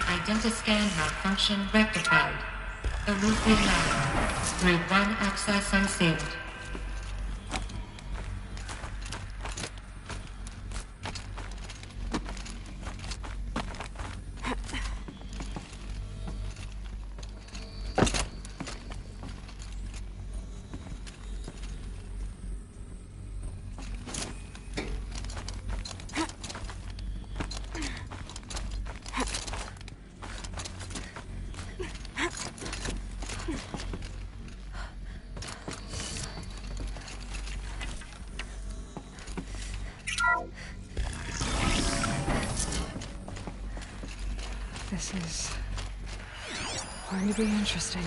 Identiscan malfunction rectified. Aloofly Lab. Grid 1 access unsealed. This is going to be interesting.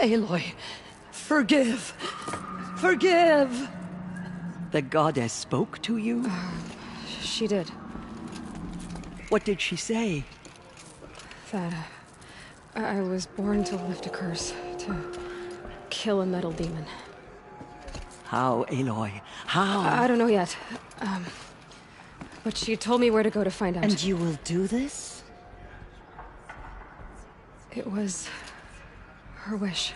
Aloy, forgive! Forgive! The goddess spoke to you? She did. What did she say? That I was born to lift a curse, to kill a metal demon. How, Aloy? How? I don't know yet. But she told me where to go to find out. And you will do this? It was her wish.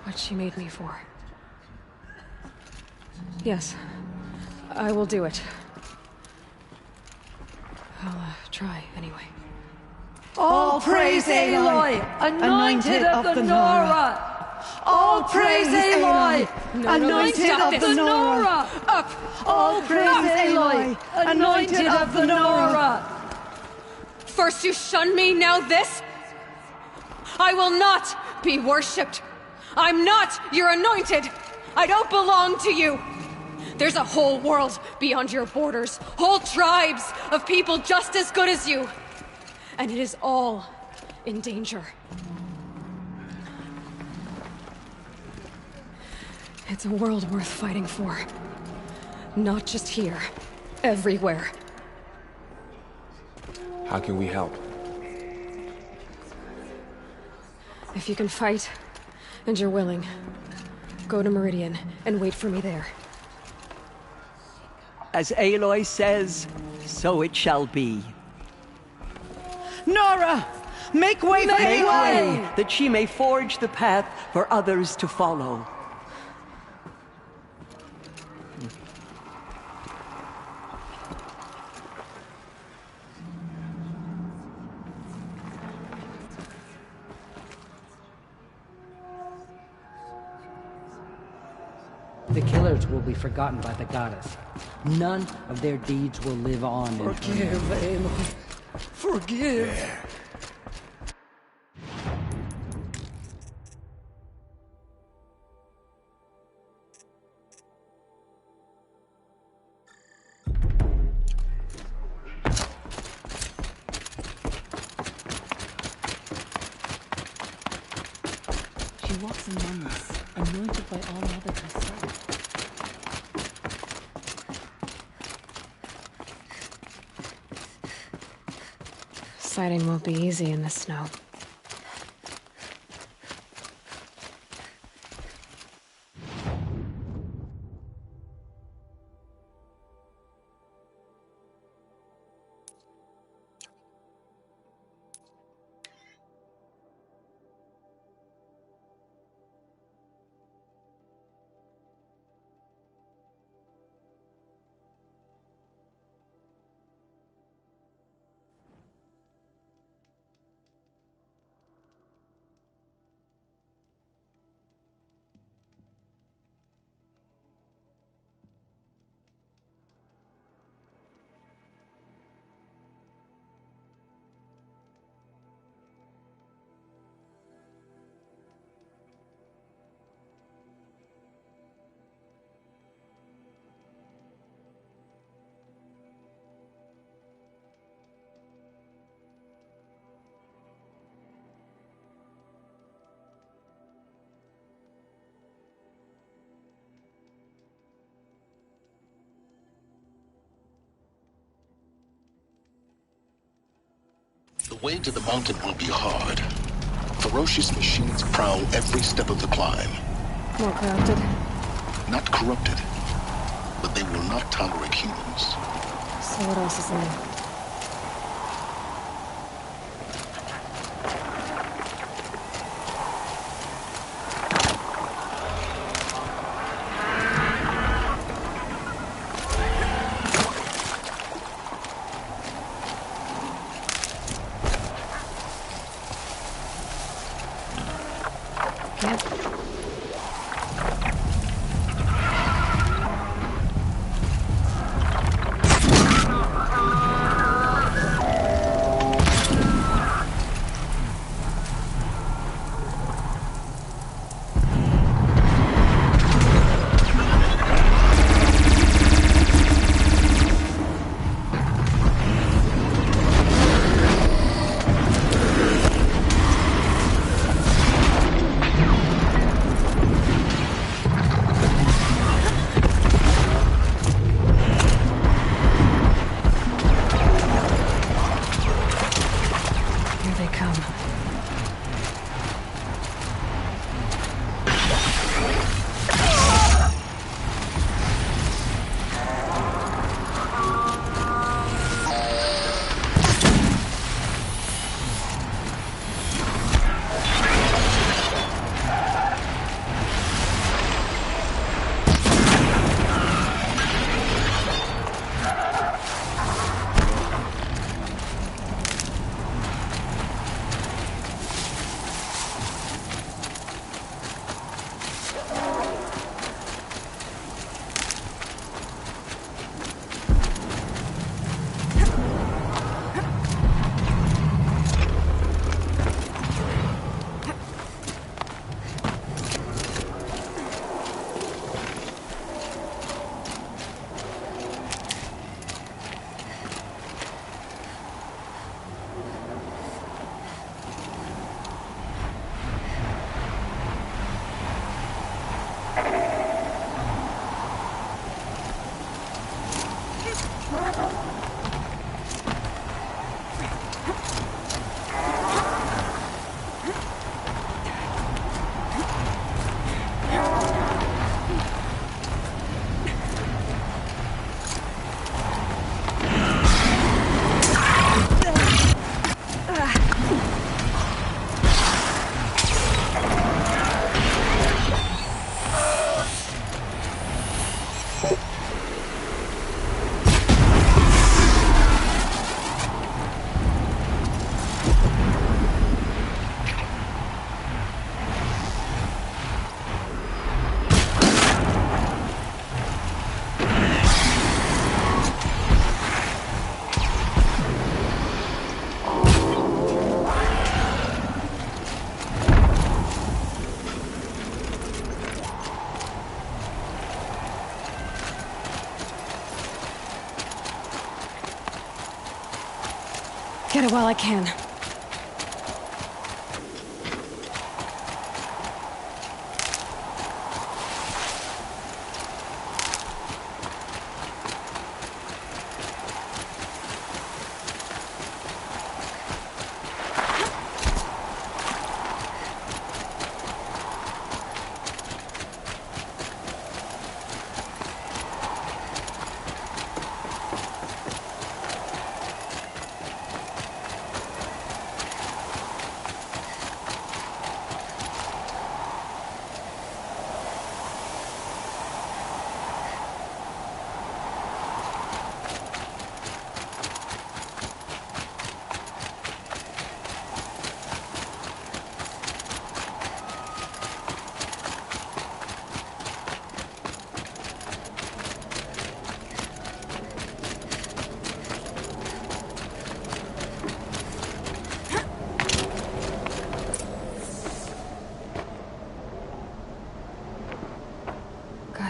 What she made me for. Yes, I will do it. I'll try anyway. All praise Aloy, anointed of the Nora! All praise Aloy, anointed of the Nora! Up! All praise Aloy, anointed of the Nora! First you shun me, now this? I will not be worshipped. I'm not your anointed. I don't belong to you. There's a whole world beyond your borders, whole tribes of people just as good as you. And it is all in danger. It's a world worth fighting for. Not just here, everywhere. How can we help? If you can fight, and you're willing, go to Meridian and wait for me there. As Aloy says, so it shall be. Nora! Make way for Make Aloy! way, that she may forge the path for others to follow. The killers will be forgotten by the goddess. None of their deeds will live on in her Forgive, memory. Aloy. Forgive. She walks among us, anointed by all Mother herself. Sighting won't be easy in the snow. way to the mountain will be hard. Ferocious machines prowl every step of the climb. More corrupted. Not corrupted, but they will not tolerate humans. So what else is new? Get it while I can.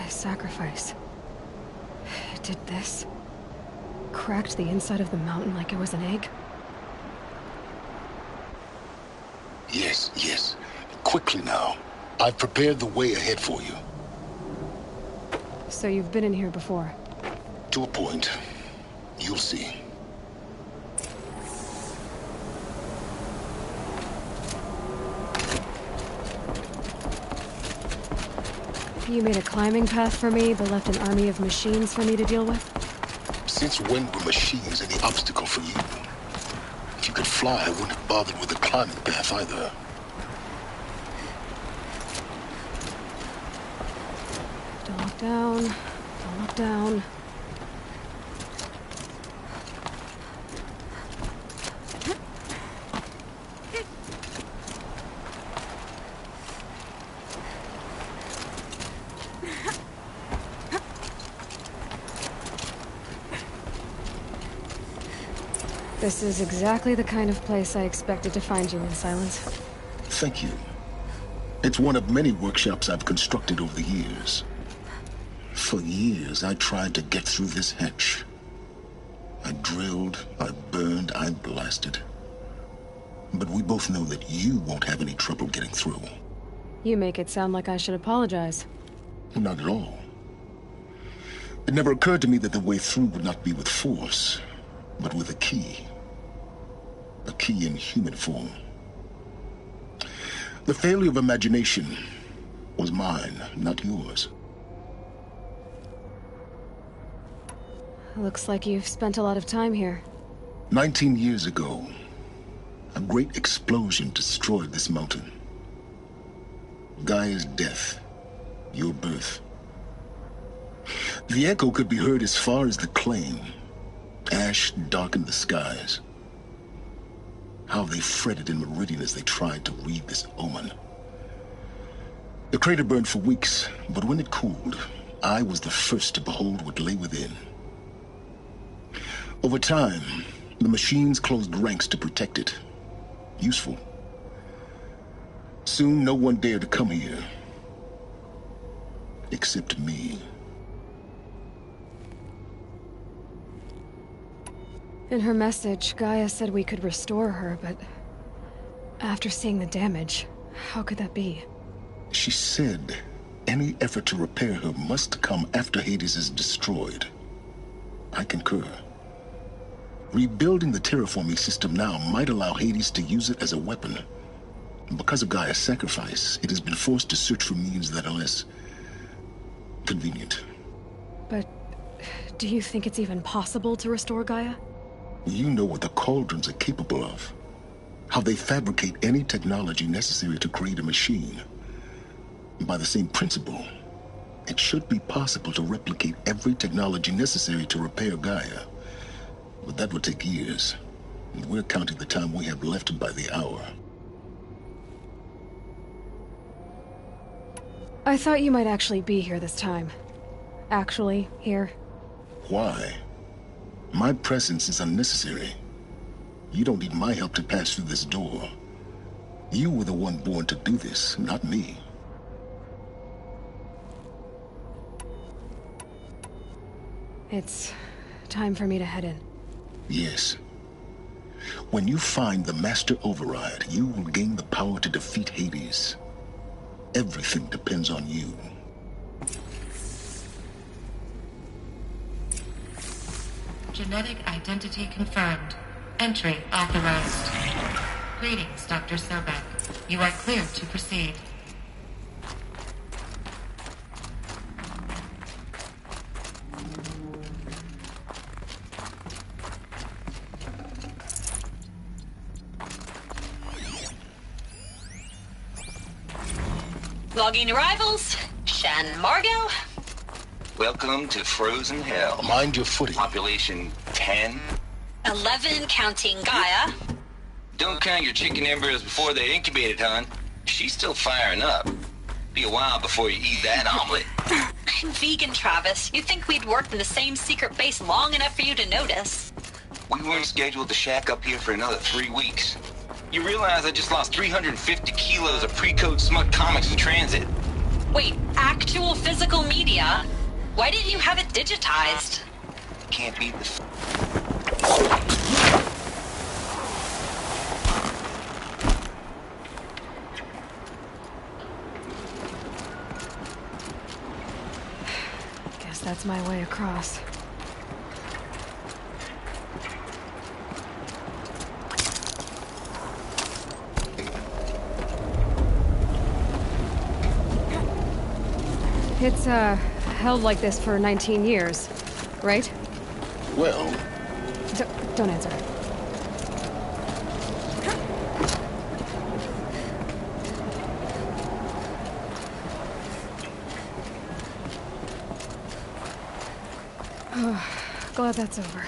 Sacrifice. It did this. Cracked the inside of the mountain like it was an egg. Yes, yes. Quickly now. I've prepared the way ahead for you. So you've been in here before? To a point. You'll see. You made a climbing path for me, but left an army of machines for me to deal with? Since when were machines any obstacle for you? If you could fly, I wouldn't have bothered with the climbing path either. Don't look down. Don't look down. This is exactly the kind of place I expected to find you in, Silence. Thank you. It's one of many workshops I've constructed over the years. For years, I tried to get through this hatch. I drilled, I burned, I blasted. But we both know that you won't have any trouble getting through. You make it sound like I should apologize. Not at all. It never occurred to me that the way through would not be with force, but with a key. A key in human form. The failure of imagination was mine, not yours. Looks like you've spent a lot of time here. 19 years ago, a great explosion destroyed this mountain. Gaia's death, your birth. The echo could be heard as far as the claim. Ash darkened the skies. How they fretted in Meridian as they tried to read this omen. The crater burned for weeks, but when it cooled, I was the first to behold what lay within. Over time, the machines closed ranks to protect it. Useful. Soon, no one dared to come here. Except me. In her message, Gaia said we could restore her, but after seeing the damage, how could that be? She said any effort to repair her must come after Hades is destroyed. I concur. Rebuilding the terraforming system now might allow Hades to use it as a weapon. Because of Gaia's sacrifice, it has been forced to search for means that are less convenient. But do you think it's even possible to restore Gaia? You know what the Cauldrons are capable of. How they fabricate any technology necessary to create a machine. By the same principle, it should be possible to replicate every technology necessary to repair Gaia. But that would take years. And we're counting the time we have left by the hour. I thought you might actually be here this time. Actually, here. Why? My presence is unnecessary. You don't need my help to pass through this door. You were the one born to do this, not me. It's time for me to head in. Yes. When you find the Master Override, you will gain the power to defeat Hades. Everything depends on you. Genetic identity confirmed. Entry authorized. Greetings, Dr. Sobek. You are cleared to proceed. Logging arrivals. Shan Margot. Welcome to Frozen Hell. Mind your footing. Population 10. 11 counting Gaia. Don't count your chicken embryos before they're incubated, hon. She's still firing up. Be a while before you eat that omelet. I'm vegan, Travis. You'd think we'd worked in the same secret base long enough for you to notice. We weren't scheduled to shack up here for another 3 weeks. You realize I just lost 350 kilos of pre-code smut comics in transit. Wait, actual physical media? Why didn't you have it digitized? Can't beat the Guess that's my way across. It's, held like this for 19 years, right? Well, Don't answer. Glad that's over.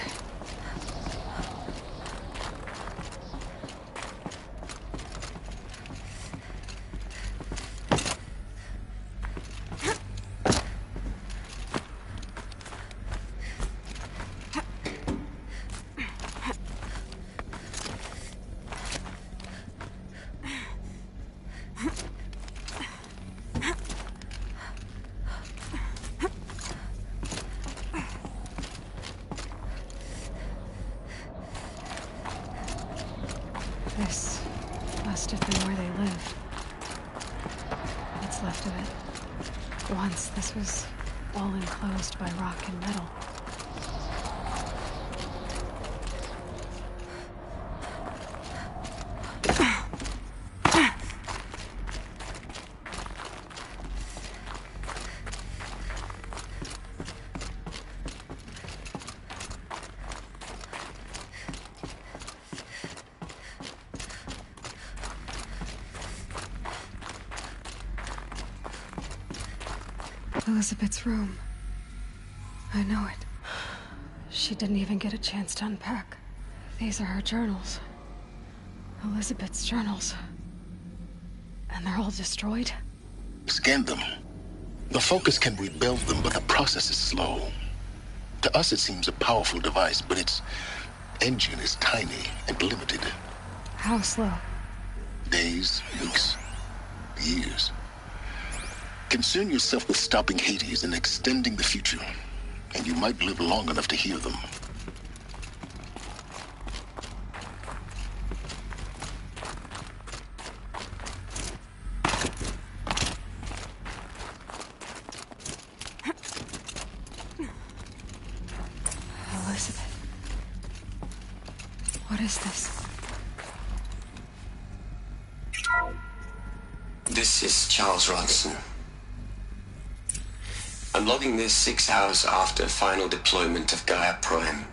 This must have been where they lived. What's left of it. Once, this was all enclosed by rock and metal. Elizabeth's room. I know it. She didn't even get a chance to unpack. These are her journals. Elizabeth's journals. And they're all destroyed? scan them. The Focus can rebuild them, but the process is slow. To us, it seems a powerful device, but its engine is tiny and limited. How slow? Days, weeks, years. Concern yourself with stopping Hades and extending the future, and you might live long enough to hear them. Elizabeth. What is this? This is Charles Ronson. I'm logging this 6 hours after final deployment of Gaia Prime.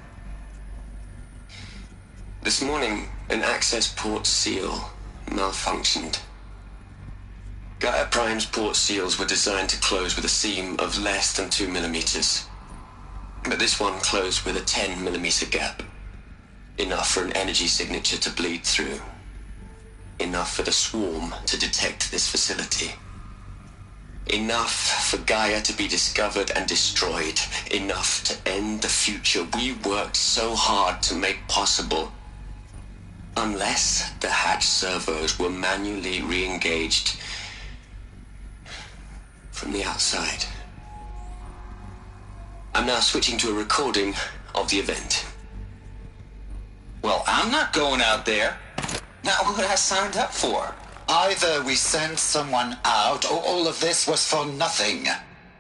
This morning, an access port seal malfunctioned. Gaia Prime's port seals were designed to close with a seam of less than 2 millimeters. But this one closed with a 10 millimeter gap. Enough for an energy signature to bleed through. Enough for the swarm to detect this facility. Enough for Gaia to be discovered and destroyed. Enough to end the future we worked so hard to make possible. Unless the hatch servos were manually re-engaged from the outside. I'm now switching to a recording of the event. Well, I'm not going out there. Not what I signed up for. Either we sent someone out, or all of this was for nothing.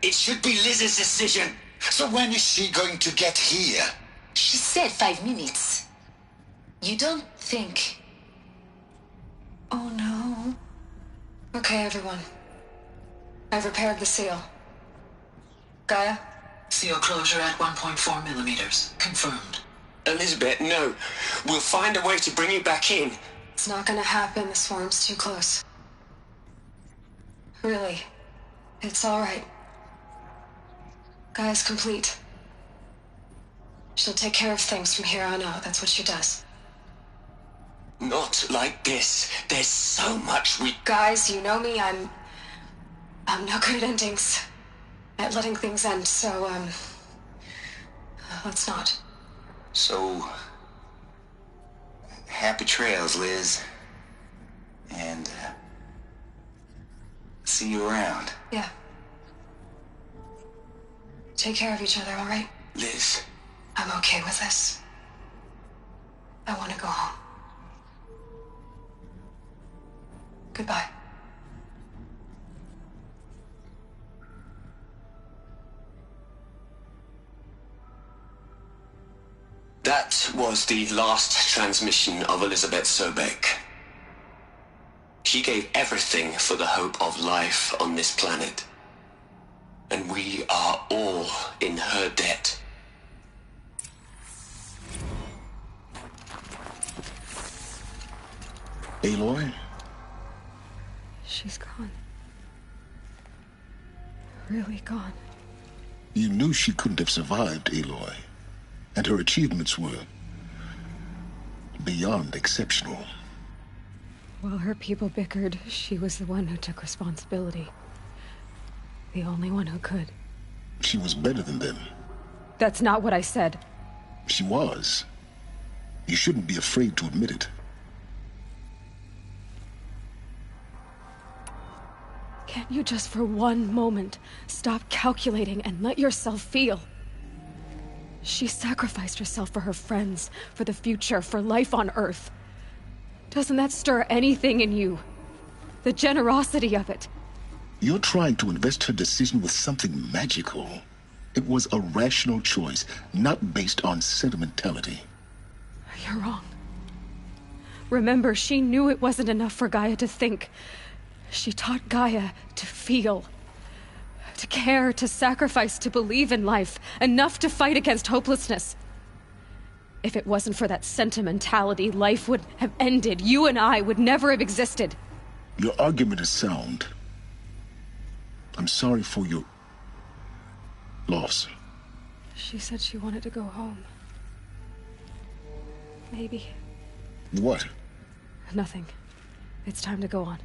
It should be Liz's decision. So when is she going to get here? She said 5 minutes. You don't think... Oh no. Okay, everyone. I've repaired the seal. Gaia? Seal closure at 1.4 millimeters. Confirmed. Elizabeth, no. We'll find a way to bring you back in. It's not gonna happen. The swarm's too close. Really. It's alright. Gaia's complete. She'll take care of things from here on out. That's what she does. Not like this. There's so much we... Guys, you know me. I'm no good at endings. At letting things end, so, let's not. So... happy trails, Liz. And, see you around. Yeah. Take care of each other, all right? Liz. I'm okay with this. I want to go home. Goodbye. That was the last transmission of Elizabeth Sobeck. She gave everything for the hope of life on this planet. And we are all in her debt. Aloy? She's gone. Really gone. You knew she couldn't have survived, Aloy. And her achievements were beyond exceptional. While her people bickered, she was the one who took responsibility. The only one who could. She was better than them. That's not what I said. She was. You shouldn't be afraid to admit it. Can't you just for one moment stop calculating and let yourself feel? She sacrificed herself for her friends, for the future, for life on Earth. Doesn't that stir anything in you? The generosity of it. You're trying to invest her decision with something magical. It was a rational choice, not based on sentimentality. You're wrong. Remember, she knew it wasn't enough for Gaia to think. She taught Gaia to feel. To care, to sacrifice, to believe in life. Enough to fight against hopelessness. If it wasn't for that sentimentality, life would have ended. You and I would never have existed. Your argument is sound. I'm sorry for your loss. She said she wanted to go home. Maybe. What? Nothing. It's time to go on.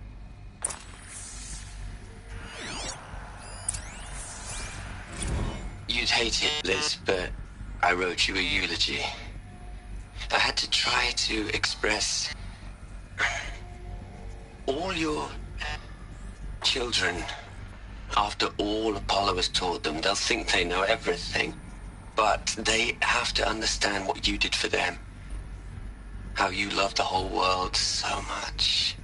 You'd hate it, Liz, but I wrote you a eulogy. I had to try to express all your children. After all Apollo has taught them, they'll think they know everything. But they have to understand what you did for them. How you loved the whole world so much.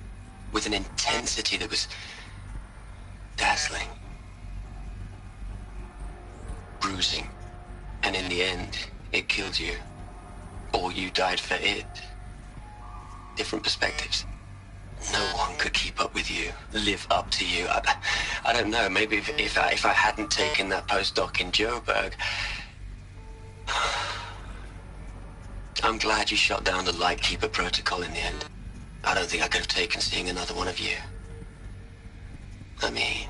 With an intensity that was dazzling. Bruising. And in the end, it killed you. Or you died for it. Different perspectives. No one could keep up with you, live up to you. I don't know, maybe if I hadn't taken that postdoc in Joburg. I'm glad you shot down the Lightkeeper protocol in the end. I don't think I could have taken seeing another one of you. I mean,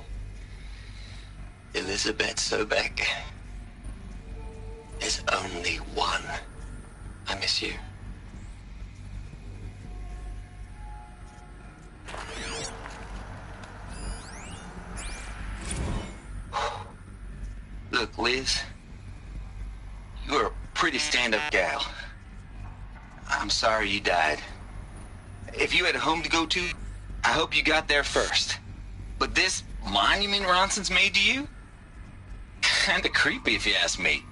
Elizabeth Sobek. There's only one. I miss you. Look, Liz, you're a pretty stand-up gal. I'm sorry you died. If you had a home to go to, I hope you got there first. But this monument Ronson's made to you? Kinda creepy if you ask me.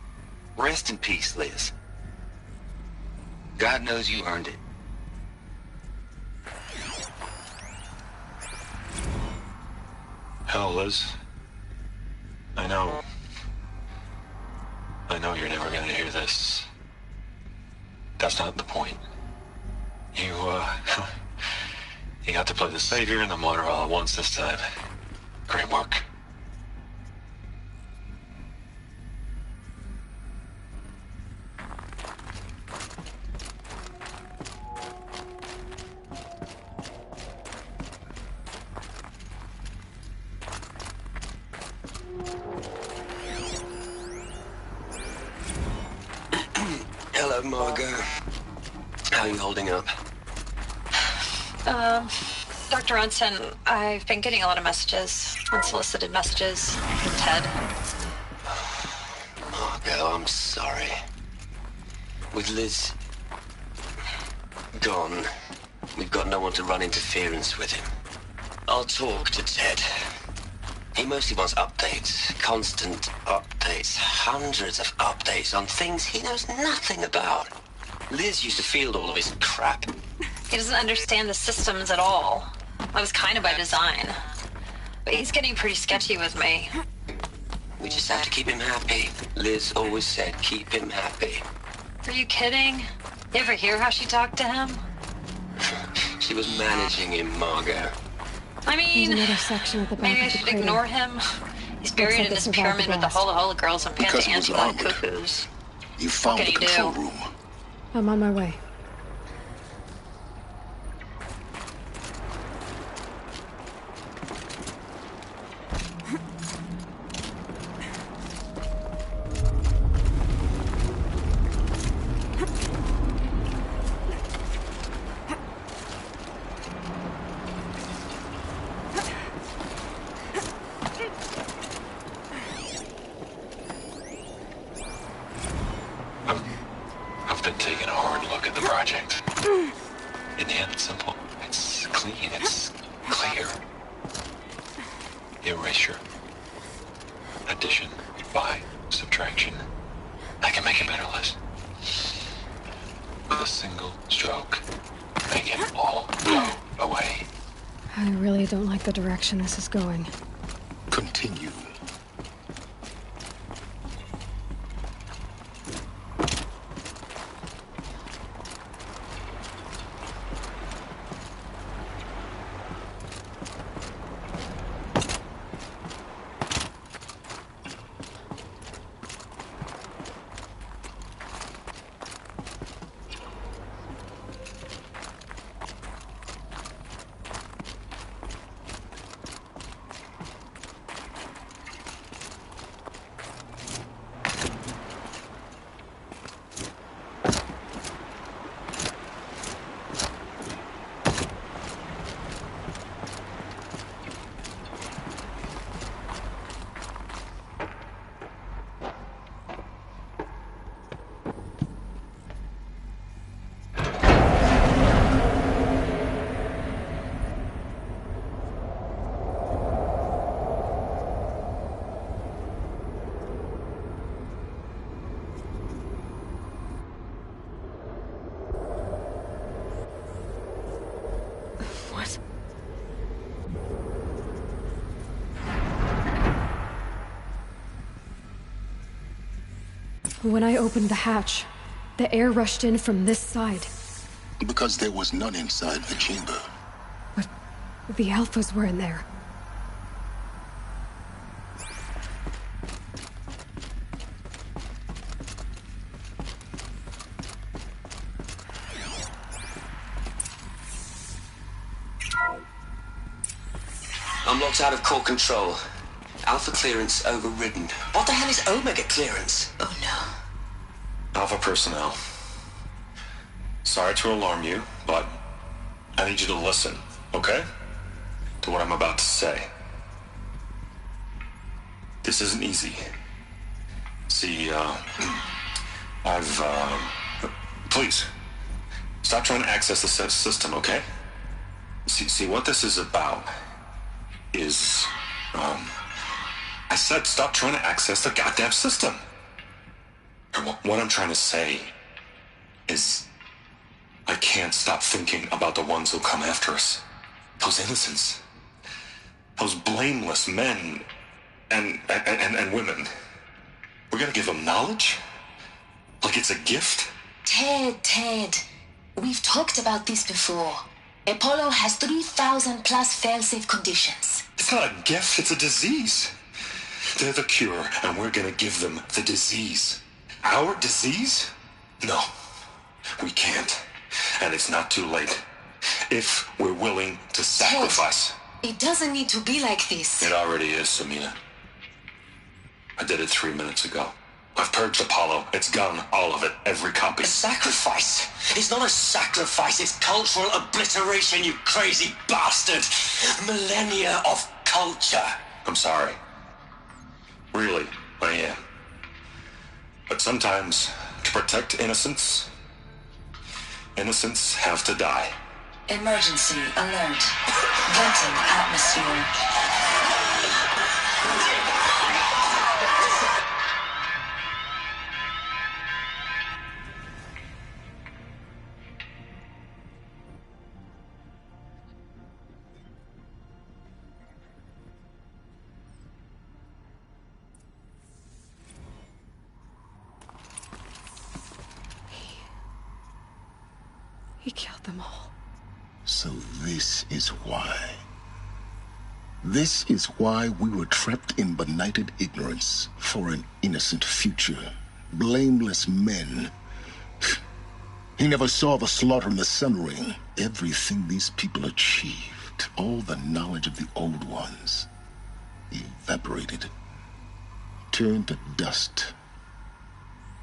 Rest in peace, Liz. God knows you earned it. Hell, Liz. I know you're never gonna hear this. That's not the point. You got to play the savior and the martyr all at once this time. Great work. Hello, Margot. How are you holding up? Dr. Ronson, I've been getting a lot of messages, unsolicited messages from Ted. Margot, I'm sorry. With Liz gone, we've got no one to run interference with him. I'll talk to Ted. He mostly wants updates, constant updates, hundreds of updates on things he knows nothing about. Liz used to field all of his crap. He doesn't understand the systems at all. That was kind of by design. But he's getting pretty sketchy with me. We just have to keep him happy. Liz always said, keep him happy. Are you kidding? You ever hear how she talked to him? She was managing him, Margot. I mean, There's another section at the back maybe I of the should crater. ignore him. He's buried in this pyramid with the Hola Hola girls and Because Panta it was Angela and armored. Cuckoos. You found What the can you control do? room. I'm on my way. I've been taking a hard look at the project. In the end, it's simple. It's clean. It's clear. Erasure. Addition. By. Subtraction. I can make a better list. With a single stroke. Make it all go away. I really don't like the direction this is going. Continue. What? When I opened the hatch, the air rushed in from this side. Because there was none inside the chamber. But the Alphas were in there. I'm locked out of core control. Alpha clearance overridden. What the hell is Omega clearance? Oh no. Alpha personnel. Sorry to alarm you, but I need you to listen, okay? To what I'm about to say. This isn't easy. See, please, stop trying to access the system, okay? See, what this is about is, I said stop trying to access the goddamn system. And what I'm trying to say is I can't stop thinking about the ones who come after us. Those innocents. Those blameless men and women. We're gonna give them knowledge? Like it's a gift? Ted. We've talked about this before. Apollo has 3,000 plus fail-safe conditions. It's not a gift, it's a disease. They're the cure, and we're gonna give them the disease. Our disease? No, we can't. And it's not too late. If we're willing to sacrifice. Ted, it doesn't need to be like this. It already is, Samina. I did it 3 minutes ago. I've purged Apollo. It's gone, all of it, every copy. A sacrifice? It's not a sacrifice, it's cultural obliteration, you crazy bastard! Millennia of culture! I'm sorry. Really, I am. But sometimes, to protect innocence, innocents have to die. Emergency alert. Venting atmosphere. He killed them all. So this is why. This is why we were trapped in benighted ignorance for an innocent future. Blameless men. He never saw the slaughter in the Sun Ring. Everything these people achieved, all the knowledge of the Old Ones, evaporated, turned to dust,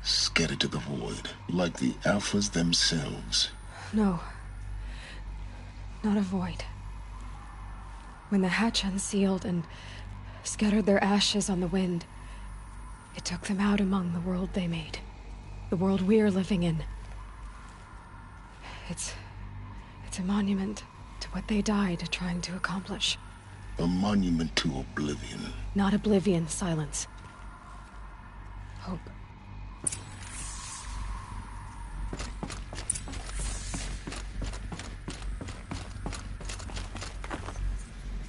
scattered to the void, like the Alphas themselves. No. Not a void. When the hatch unsealed and scattered their ashes on the wind, it took them out among the world they made. The world we're living in. It's a monument to what they died trying to accomplish. A monument to oblivion. Not oblivion, Silence. Hope.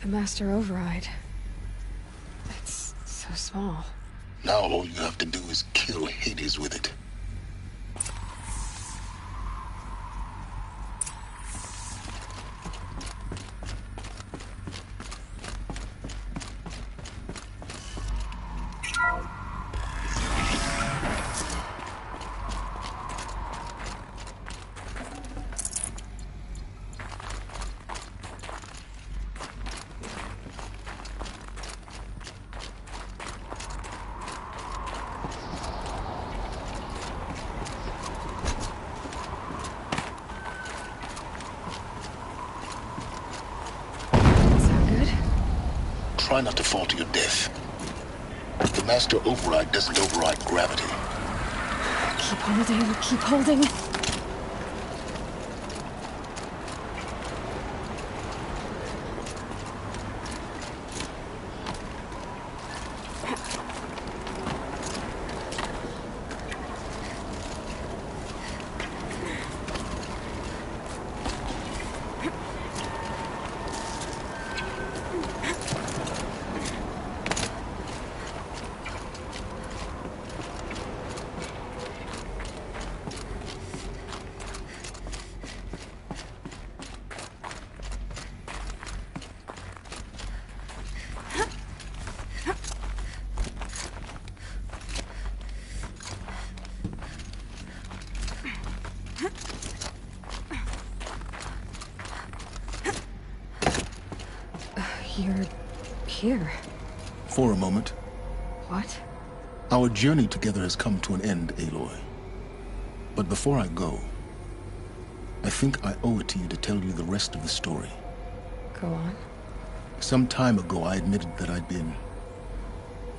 The Master Override. It's so small. Now all you have to do is kill Hades with it. Try not to fall to your death. The Master Override doesn't override gravity. Keep holding, keep holding. You're here. For a moment. What? Our journey together has come to an end, Aloy. But before I go, I think I owe it to you to tell you the rest of the story. Go on. Some time ago, I admitted that I'd been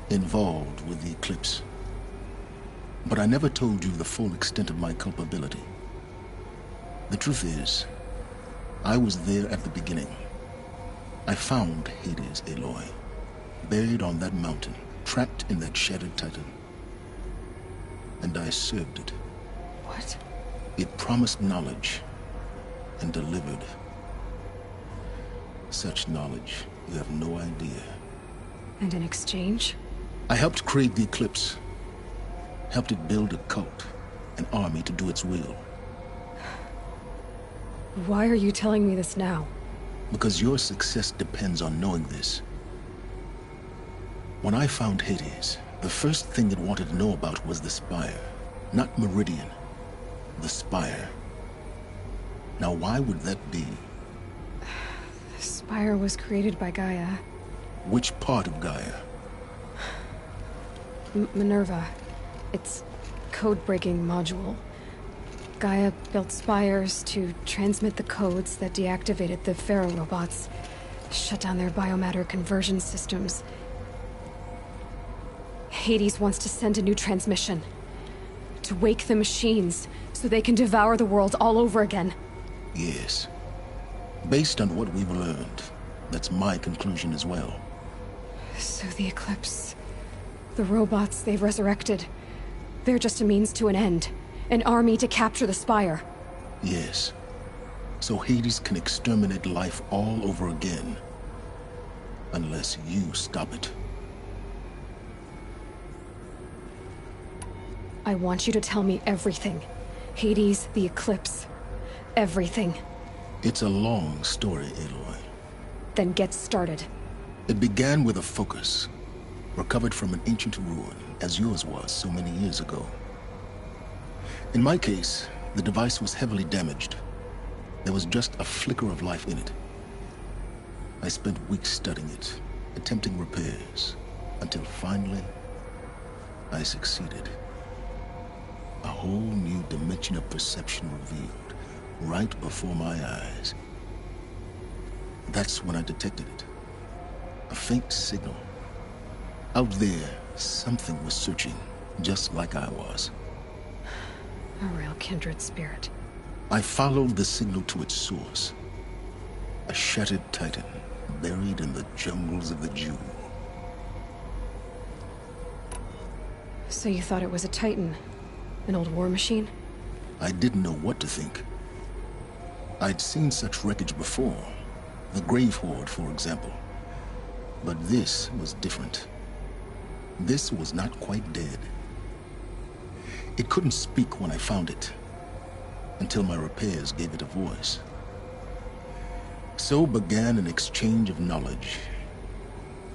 involved with the Eclipse. But I never told you the full extent of my culpability. The truth is, I was there at the beginning. I found Hades, Aloy, buried on that mountain, trapped in that shattered titan. And I served it. What? It promised knowledge and delivered. Such knowledge, you have no idea. And in exchange? I helped create the Eclipse. Helped it build a cult, an army to do its will. Why are you telling me this now? Because your success depends on knowing this. When I found Hades, the first thing it wanted to know about was the Spire. Not Meridian. The Spire. Now why would that be? The Spire was created by Gaia. Which part of Gaia? Minerva. Its code-breaking module. Gaia built spires to transmit the codes that deactivated the Pharaoh robots, shut down their biomatter conversion systems. Hades wants to send a new transmission. To wake the machines, so they can devour the world all over again. Yes. Based on what we've learned, that's my conclusion as well. So the Eclipse... the robots they've resurrected... they're just a means to an end. An army to capture the Spire. Yes. So Hades can exterminate life all over again. Unless you stop it. I want you to tell me everything. Hades, the Eclipse. Everything. It's a long story, Aloy. Then get started. It began with a focus, recovered from an ancient ruin, as yours was so many years ago. In my case, the device was heavily damaged. There was just a flicker of life in it. I spent weeks studying it, attempting repairs, until finally, I succeeded. A whole new dimension of perception revealed, right before my eyes. That's when I detected it. A faint signal. Out there, something was searching, just like I was. A real kindred spirit. I followed the signal to its source. A shattered titan, buried in the jungles of the Jew. So you thought it was a Titan? An old war machine? I didn't know what to think. I'd seen such wreckage before. The Grave Horde, for example. But this was different. This was not quite dead. It couldn't speak when I found it, until my repairs gave it a voice. So began an exchange of knowledge.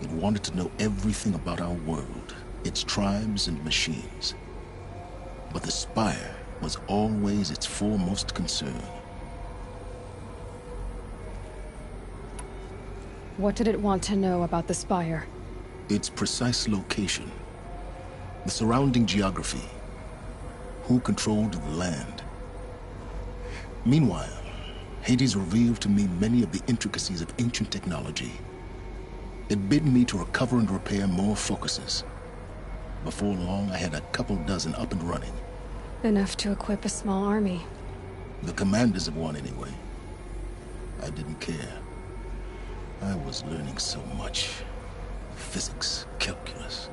It wanted to know everything about our world, its tribes and machines. But the Spire was always its foremost concern. What did it want to know about the Spire? Its precise location, the surrounding geography, who controlled the land. Meanwhile, Hades revealed to me many of the intricacies of ancient technology. It bid me to recover and repair more focuses. Before long, I had a couple dozen up and running. Enough to equip a small army. The commanders of one, anyway. I didn't care. I was learning so much. Physics, calculus.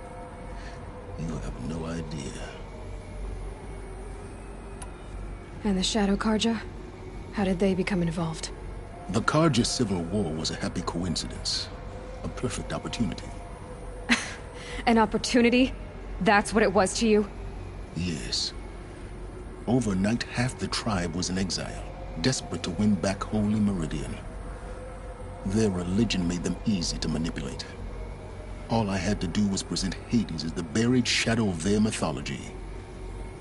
You have no idea. And the Shadow Carja? How did they become involved? The Carja Civil War was a happy coincidence. A perfect opportunity. An opportunity? That's what it was to you? Yes. Overnight, half the tribe was in exile, desperate to win back Holy Meridian. Their religion made them easy to manipulate. All I had to do was present Hades as the buried shadow of their mythology.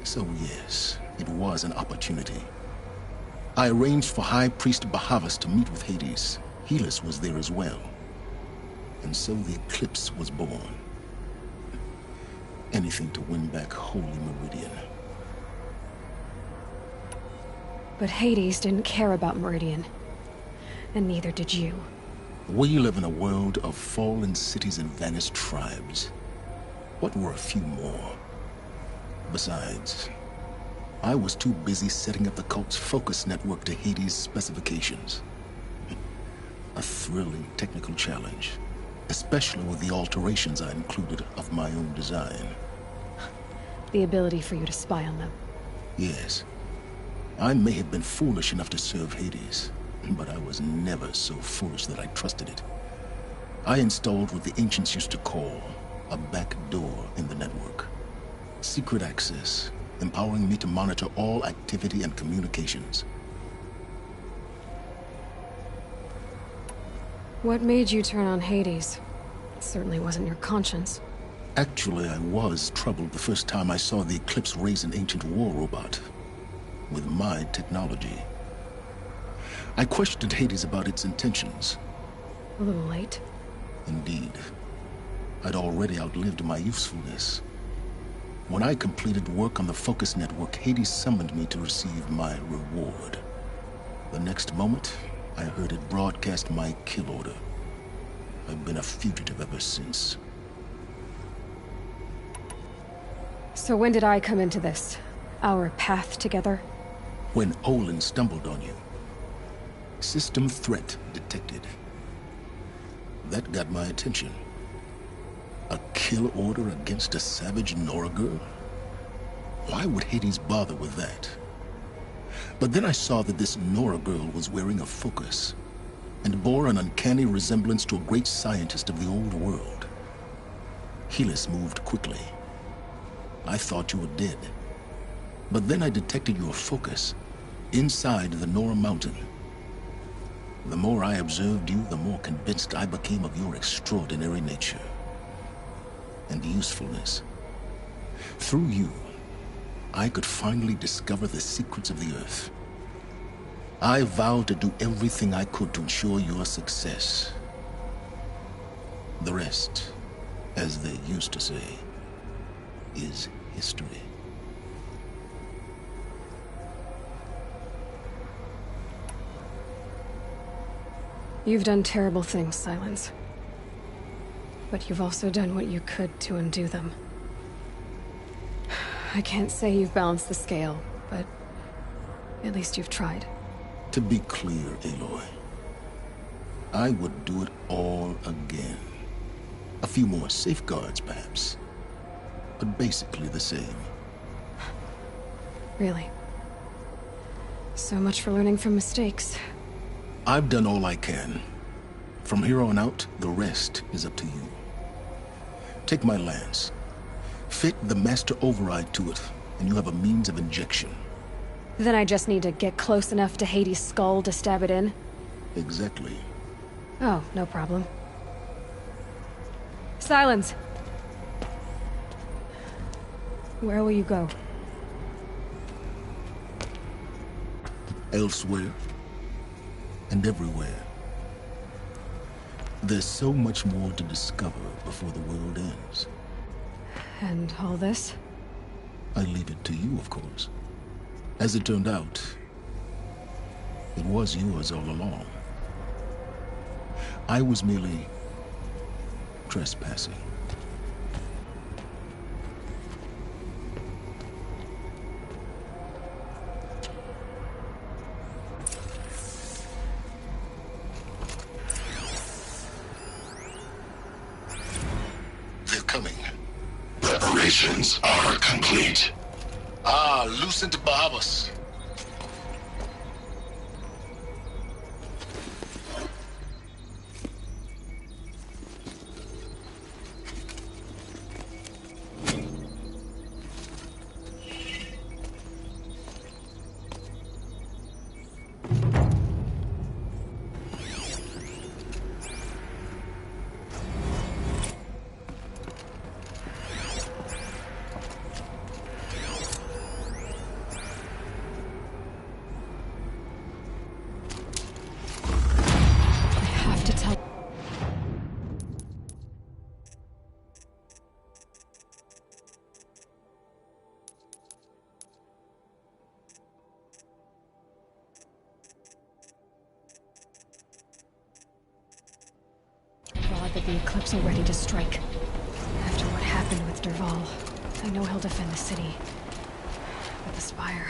So yes, it was an opportunity. I arranged for High Priest Bahavas to meet with Hades. Helis was there as well. And so the Eclipse was born. Anything to win back Holy Meridian. But Hades didn't care about Meridian. And neither did you. We live in a world of fallen cities and vanished tribes. What were a few more? Besides, I was too busy setting up the cult's focus network to Hades' specifications. A thrilling technical challenge, especially with the alterations I included of my own design. The ability for you to spy on them. Yes. I may have been foolish enough to serve Hades, but I was never so foolish that I trusted it. I installed what the ancients used to call a back door in the network. Secret access, empowering me to monitor all activity and communications. What made you turn on Hades? It certainly wasn't your conscience. Actually, I was troubled the first time I saw the Eclipse raise an ancient war robot. With my technology. I questioned Hades about its intentions. A little late. Indeed. I'd already outlived my usefulness. When I completed work on the Focus Network, Hades summoned me to receive my reward. The next moment, I heard it broadcast my kill order. I've been a fugitive ever since. So when did I come into this? Our path together? When Olin stumbled on you. System threat detected. That got my attention. A kill order against a savage Nora girl? Why would Hades bother with that? But then I saw that this Nora girl was wearing a focus, and bore an uncanny resemblance to a great scientist of the old world. Helis moved quickly. I thought you were dead. But then I detected your focus inside the Nora mountain. The more I observed you, the more convinced I became of your extraordinary nature and usefulness. Through you, I could finally discover the secrets of the Earth. I vowed to do everything I could to ensure your success. The rest, as they used to say, is history. You've done terrible things, Silence. But you've also done what you could to undo them. I can't say you've balanced the scale, but at least you've tried. To be clear, Aloy, I would do it all again. A few more safeguards, perhaps, but basically the same. Really? So much for learning from mistakes. I've done all I can. From here on out, the rest is up to you. Take my lance. Fit the master override to it, and you have a means of injection. Then I just need to get close enough to Hades' skull to stab it in? Exactly. Oh, no problem. Silence! Where will you go? Elsewhere. And everywhere. There's so much more to discover before the world ends. And all this? I leave it to you, of course. As it turned out, it was yours all along. I was merely trespassing. They're coming. Preparations are complete. Ah, Lucent Barbas. That the Eclipse are ready to strike. After what happened with Dervahl, I know he'll defend the city. But the Spire...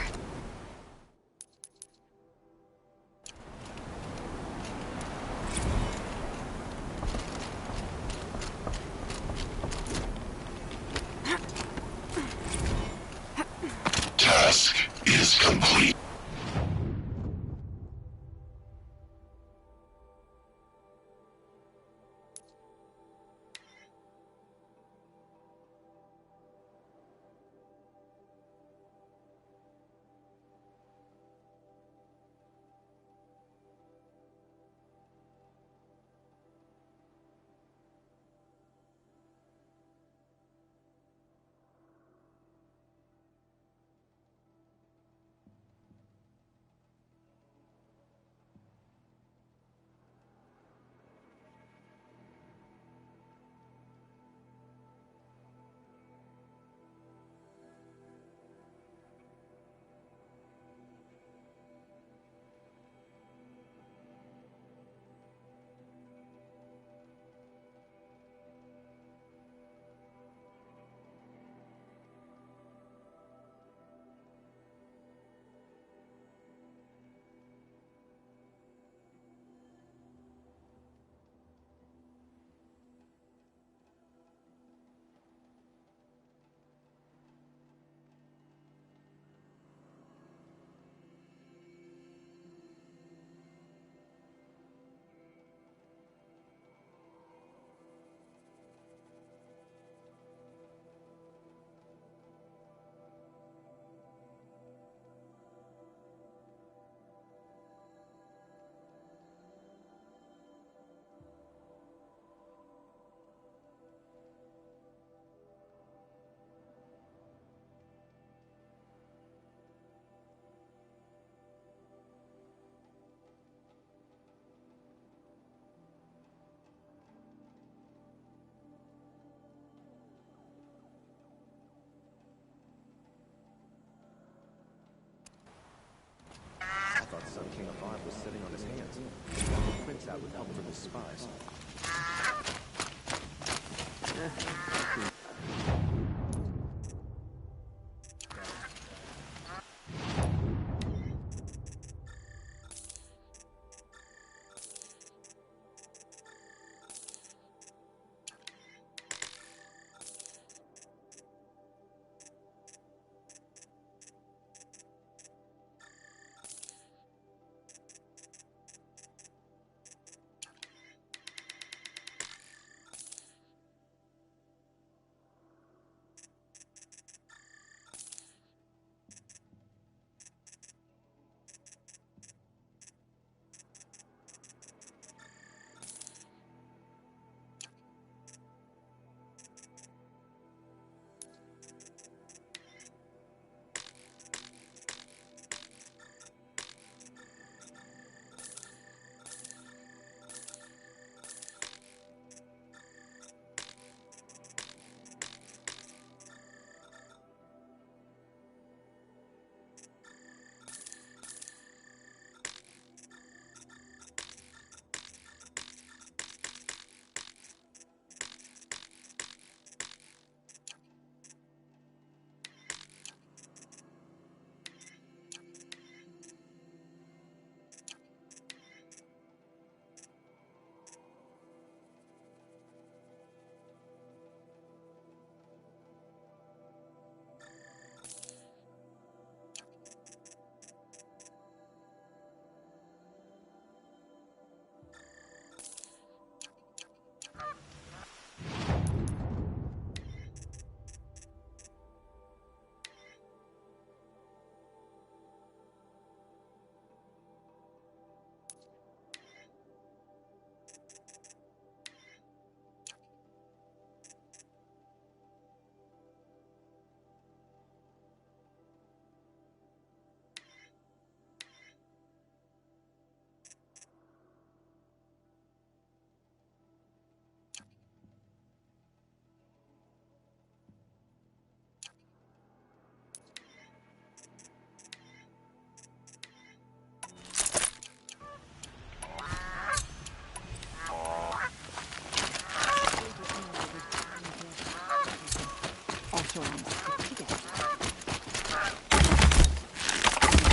Task is complete. son King of Art was sitting on his hands. The prince out with help from his spies.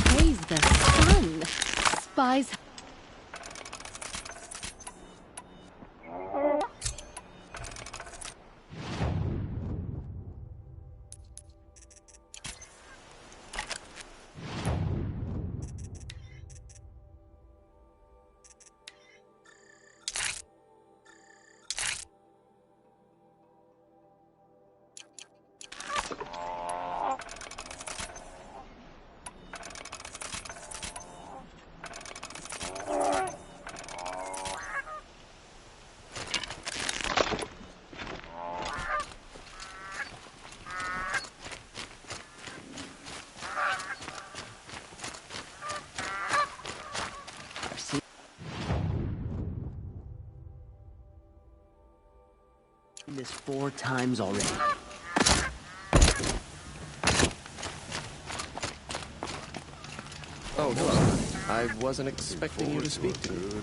Praise the sun! Spies. This 4 times already. Oh, no. I wasn't expecting you to speak to me.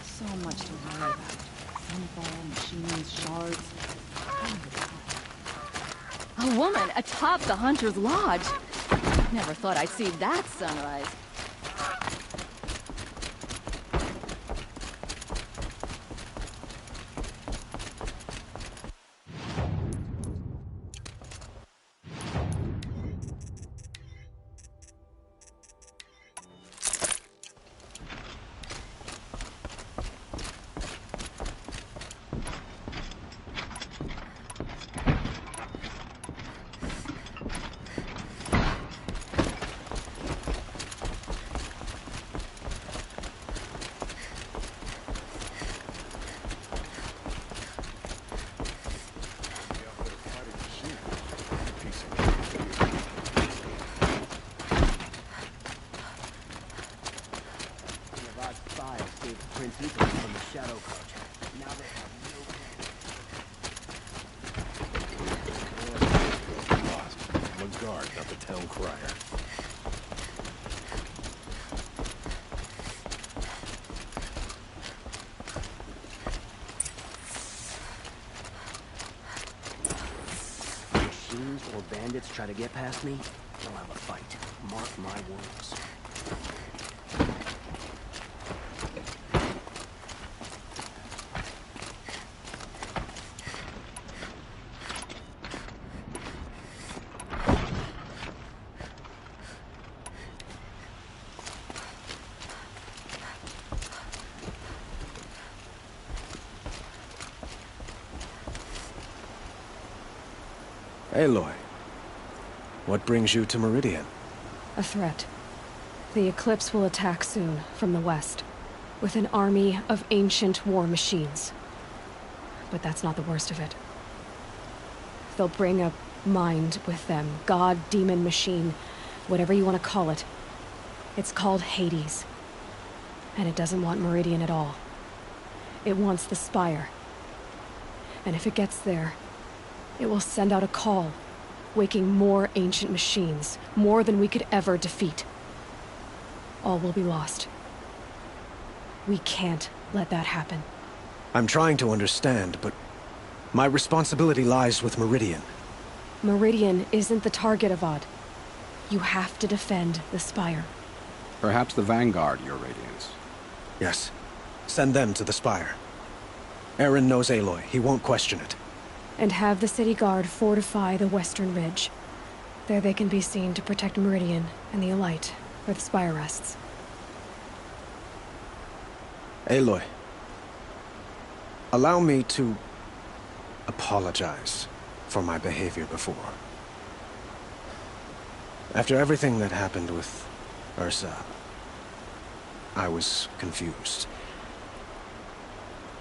So much to worry about. Sunfall, machines, shards. A woman atop the Hunter's Lodge. Never thought I'd see that sunrise. Town crier. Machines or bandits try to get past me, we'll have a fight. Mark my words. Aloy, what brings you to Meridian? A threat. The Eclipse will attack soon, from the west, with an army of ancient war machines. But that's not the worst of it. They'll bring a mind with them, god, demon, machine, whatever you want to call it. It's called Hades. And it doesn't want Meridian at all. It wants the Spire. And if it gets there, it will send out a call, waking more ancient machines, more than we could ever defeat. All will be lost. We can't let that happen. I'm trying to understand, but my responsibility lies with Meridian. Meridian isn't the target, Avad. You have to defend the Spire. Perhaps the Vanguard, Your Radiance. Yes. Send them to the Spire. Eren knows Aloy. He won't question it. And have the city guard fortify the western ridge. There they can be seen to protect Meridian and the Elite, where the Spire rests. Aloy, allow me to apologize for my behavior before. After everything that happened with Ursa, I was confused.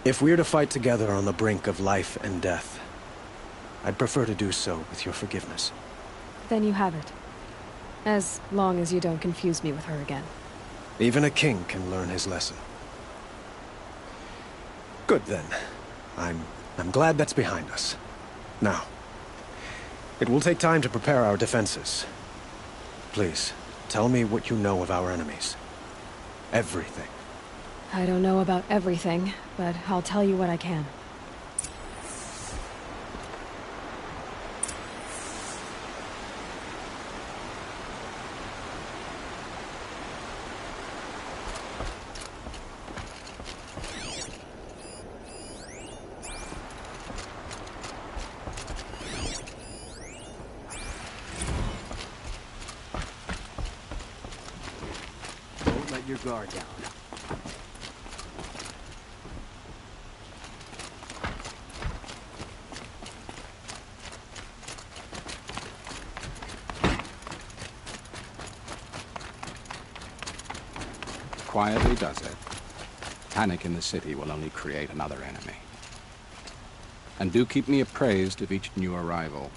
If we're to fight together on the brink of life and death, I'd prefer to do so with your forgiveness. Then you have it. As long as you don't confuse me with her again. Even a king can learn his lesson. Good then. I'm glad that's behind us. Now, it will take time to prepare our defenses. Please, tell me what you know of our enemies. Everything. I don't know about everything, but I'll tell you what I can. Don't let your guard down. Quietly does it. Panic in the city will only create another enemy. And do keep me appraised of each new arrival.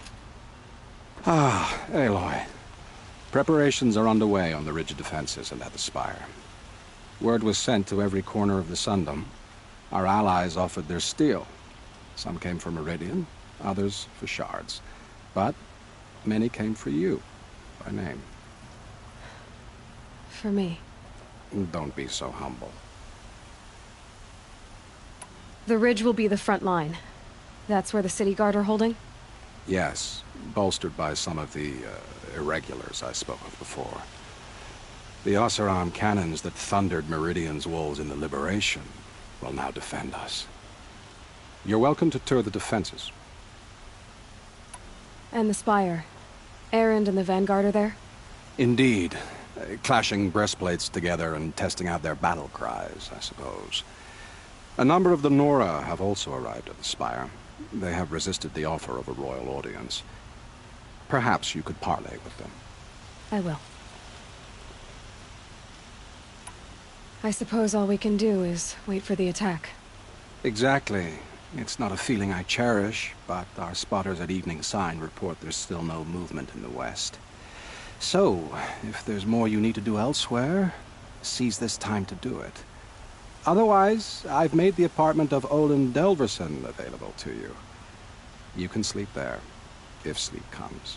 Ah, Aloy. Preparations are underway on the ridge defenses and at the Spire. Word was sent to every corner of the Sundom. Our allies offered their steel. Some came for Meridian, others for shards. But many came for you, by name. For me. Don't be so humble. The ridge will be the front line. That's where the city guard are holding? Yes, bolstered by some of the irregulars I spoke of before. The Oseram cannons that thundered Meridian's walls in the Liberation will now defend us. You're welcome to tour the defenses. And the Spire. Erend and the Vanguard are there? Indeed. Clashing breastplates together and testing out their battle cries, I suppose. A number of the Nora have also arrived at the Spire. They have resisted the offer of a royal audience. Perhaps you could parley with them. I will. I suppose all we can do is wait for the attack. Exactly. It's not a feeling I cherish, but our spotters at Evening Sign report there's still no movement in the west. So, if there's more you need to do elsewhere, seize this time to do it. Otherwise, I've made the apartment of Olin Delverson available to you. You can sleep there, if sleep comes.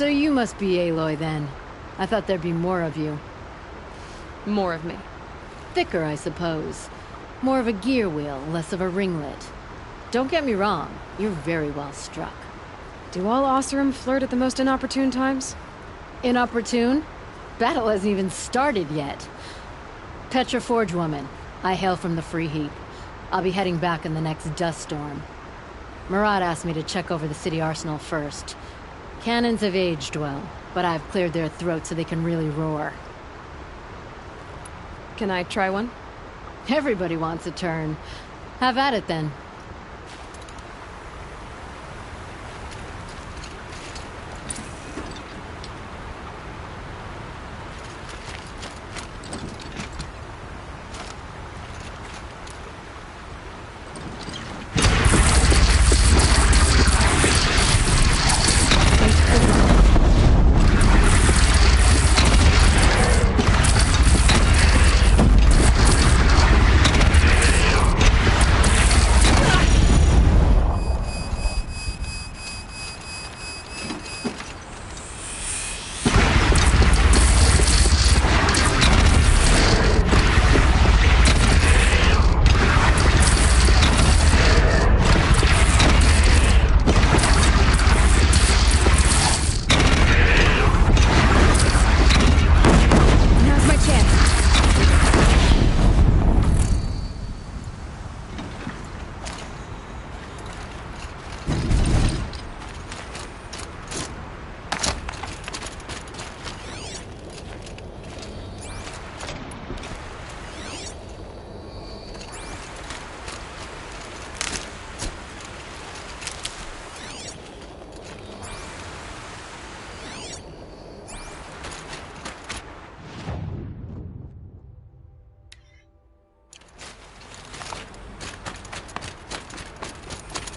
So you must be Aloy then. I thought there'd be more of you. More of me. Thicker, I suppose. More of a gear wheel, less of a ringlet. Don't get me wrong, you're very well struck. Do all Oseram flirt at the most inopportune times? Inopportune? Battle hasn't even started yet. Petra Forge woman. I hail from the Free Heap. I'll be heading back in the next dust storm. Murad asked me to check over the city arsenal first. Cannons have aged well, but I've cleared their throats so they can really roar. Can I try one? Everybody wants a turn. Have at it then.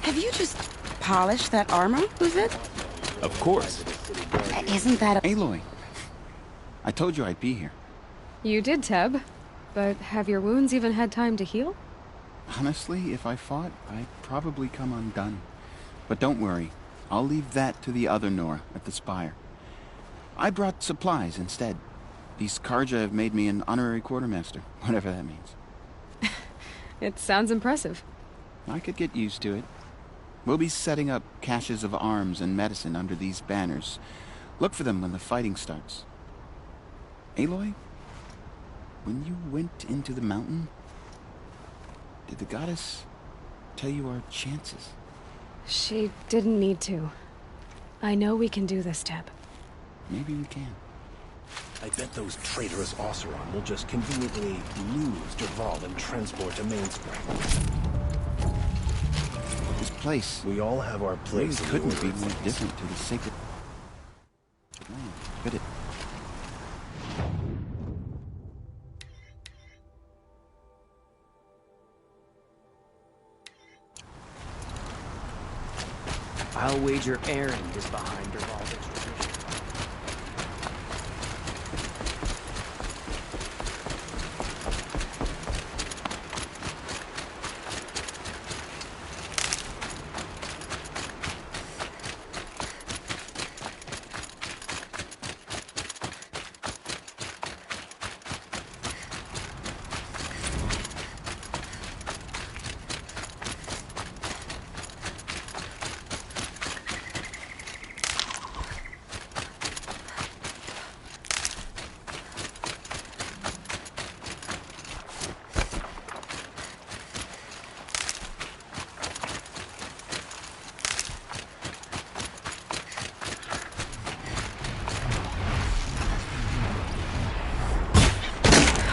Have you just polished that armor, Uvid? Of course. Isn't that Aloy, I told you I'd be here. You did, Teb. But have your wounds even had time to heal? Honestly, if I fought, I'd probably come undone. But don't worry. I'll leave that to the other Nora at the Spire. I brought supplies instead. These Karja have made me an honorary quartermaster, whatever that means. It sounds impressive. I could get used to it. We'll be setting up caches of arms and medicine under these banners. Look for them when the fighting starts. Aloy, when you went into the mountain, did the goddess tell you our chances? She didn't need to. I know we can do this, Teb. Maybe we can. I bet those traitorous Oseram will just conveniently lose Dervahl and transport to Mainspring. This place. We all have our place. Really couldn't be more different to the sacred land, could it? I'll wager Erend is behind Dervahl's extradition.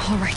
All right.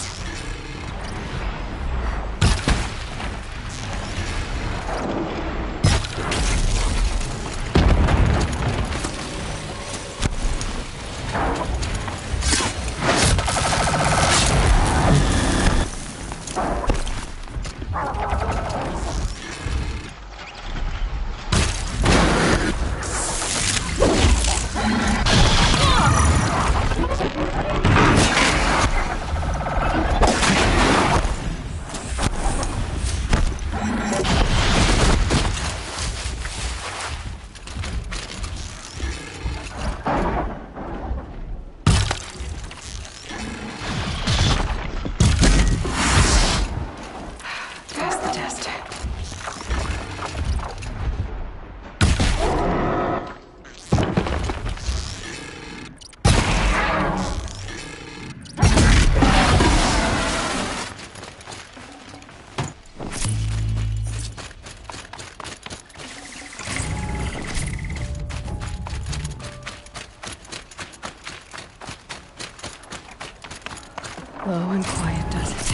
Low and quiet does it.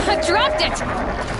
I dropped it!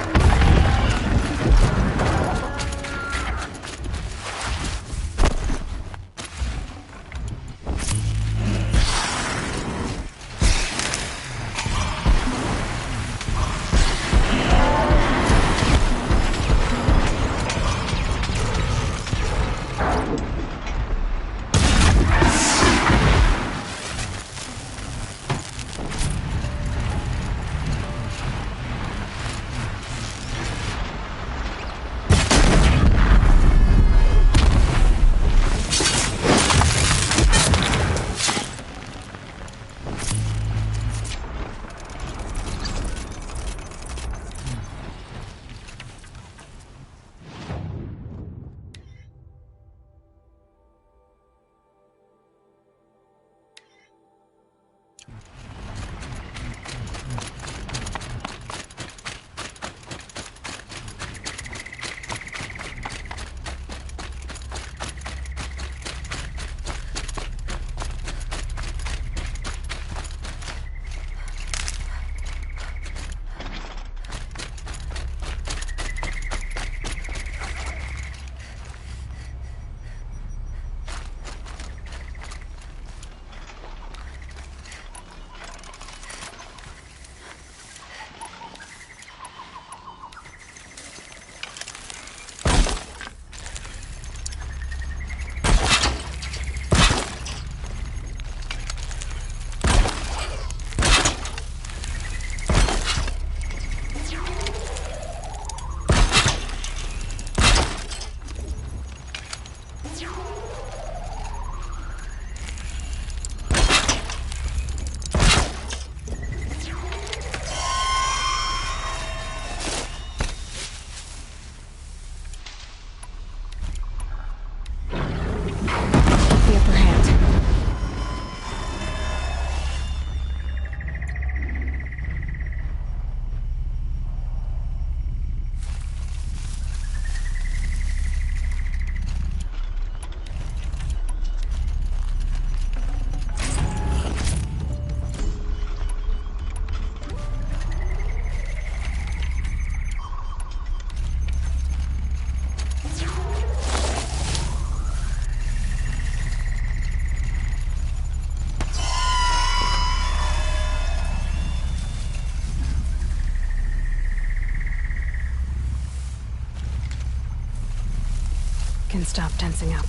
Can stop tensing up.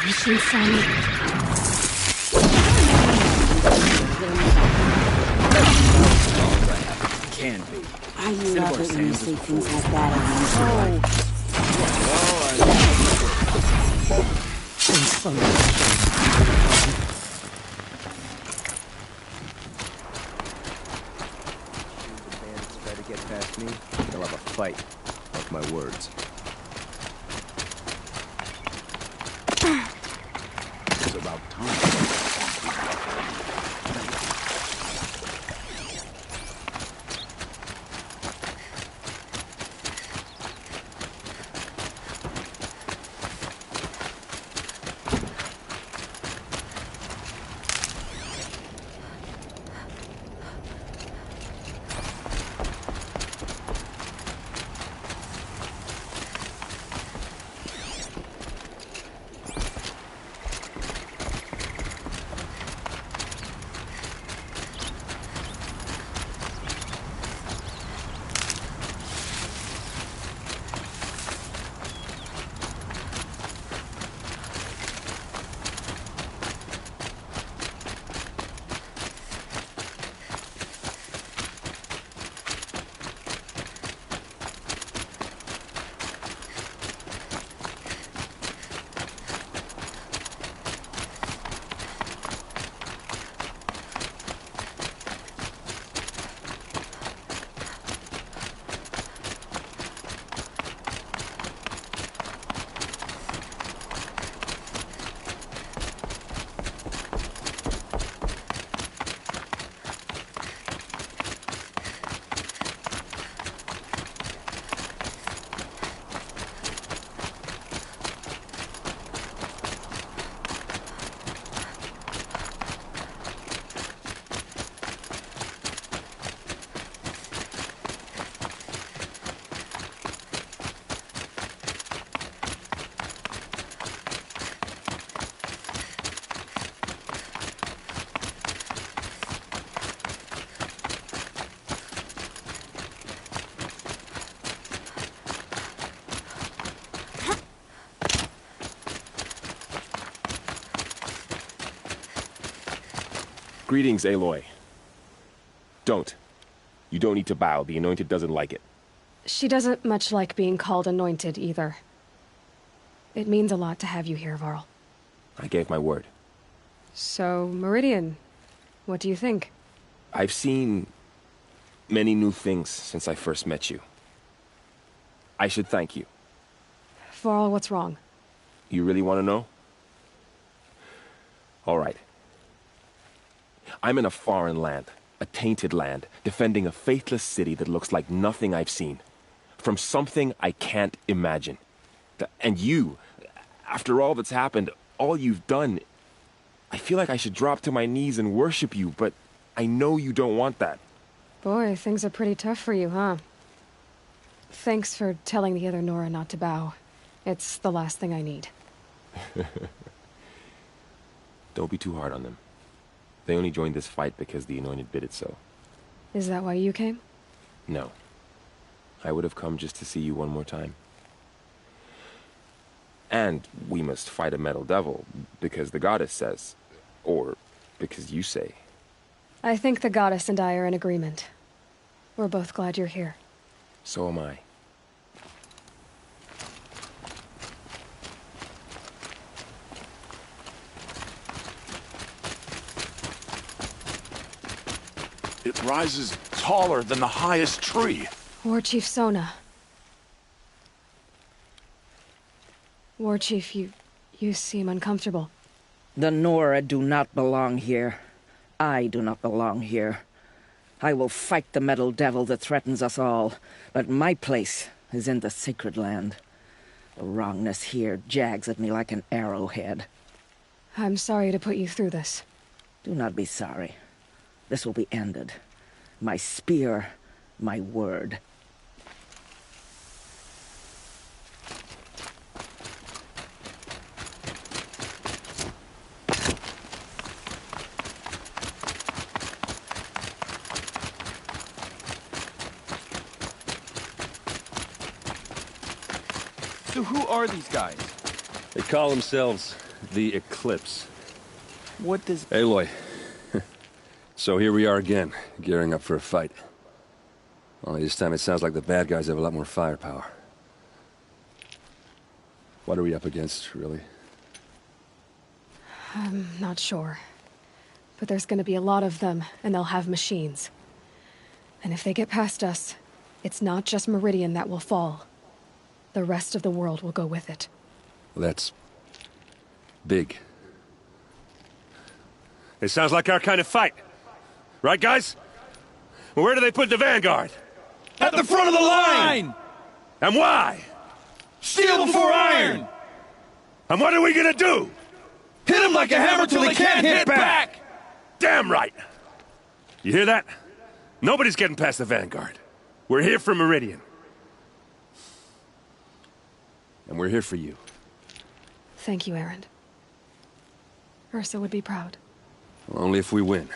Machine saw me. Can be. I love it when you say things like that on Try to get past me, they'll have a fight. Mark my words. It's about time. Greetings, Aloy. Don't. You don't need to bow. The Anointed doesn't like it. She doesn't much like being called Anointed, either. It means a lot to have you here, Varl. I gave my word. So, Meridian, what do you think? I've seen many new things since I first met you. I should thank you. Varl, what's wrong? You really want to know? All right. I'm in a foreign land, a tainted land, defending a faithless city that looks like nothing I've seen. From something I can't imagine. And you, after all that's happened, all you've done, I feel like I should drop to my knees and worship you, but I know you don't want that. Boy, things are pretty tough for you, huh? Thanks for telling the other Nora not to bow. It's the last thing I need. Don't be too hard on them. They only joined this fight because the Anointed bid it so. Is that why you came? No. I would have come just to see you one more time. And we must fight a metal devil, because the goddess says. Or because you say. I think the goddess and I are in agreement. We're both glad you're here. So am I. It rises taller than the highest tree. War Chief Sona. War Chief, you seem uncomfortable. The Nora do not belong here. I do not belong here. I will fight the metal devil that threatens us all, but my place is in the sacred land. The wrongness here jags at me like an arrowhead. I'm sorry to put you through this. Do not be sorry. This will be ended. My spear, my word. So who are these guys? They call themselves the Eclipse. What does... Aloy. So here we are again, gearing up for a fight. Only this time it sounds like the bad guys have a lot more firepower. What are we up against, really? I'm not sure. But there's gonna be a lot of them, and they'll have machines. And if they get past us, it's not just Meridian that will fall. The rest of the world will go with it. That's... big. It sounds like our kind of fight. Right, guys? Well, where do they put the Vanguard? At the front of the line! And why? Steel before iron! And what are we gonna do? Hit them like a hammer till they can't hit back! Damn right! You hear that? Nobody's getting past the Vanguard. We're here for Meridian. And we're here for you. Thank you, Erend. Ursa would be proud. Well, only if we win.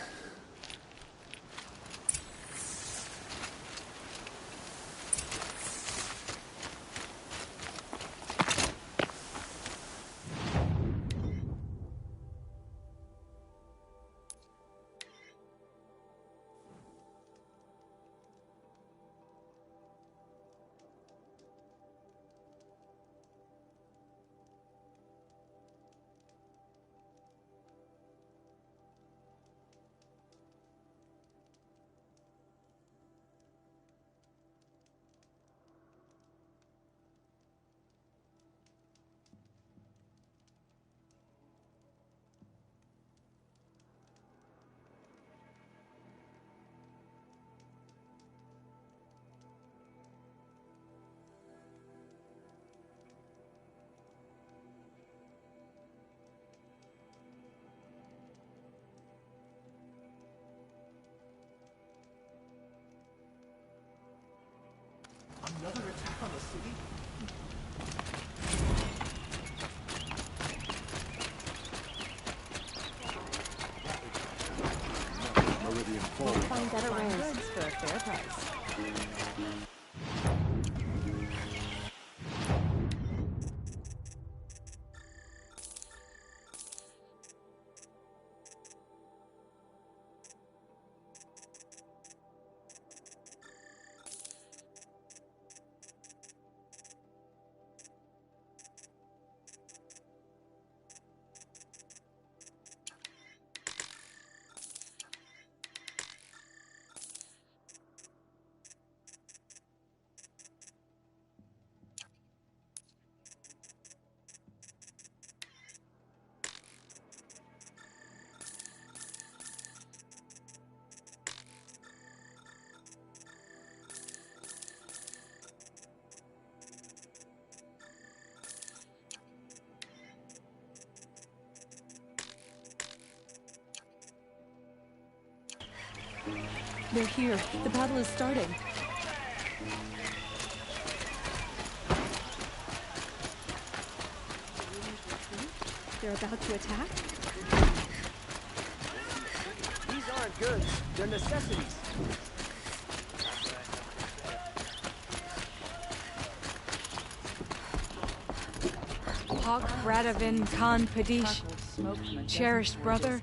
Another attack on the city? Meridian forward. We'll find better wares for a fair price. They're here. The battle is starting. They're about to attack? These aren't goods. They're necessities. Hawk Radavin Khan Padish, cherished brother,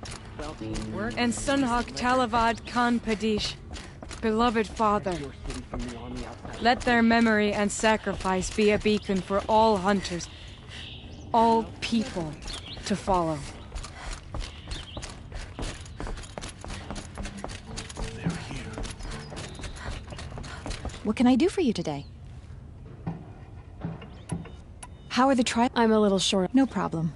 and Sunhawk Talavad Khan Padish, beloved father. Let their memory and sacrifice be a beacon for all hunters, all people to follow. What can I do for you today? How are the tribes? I'm a little short. No problem.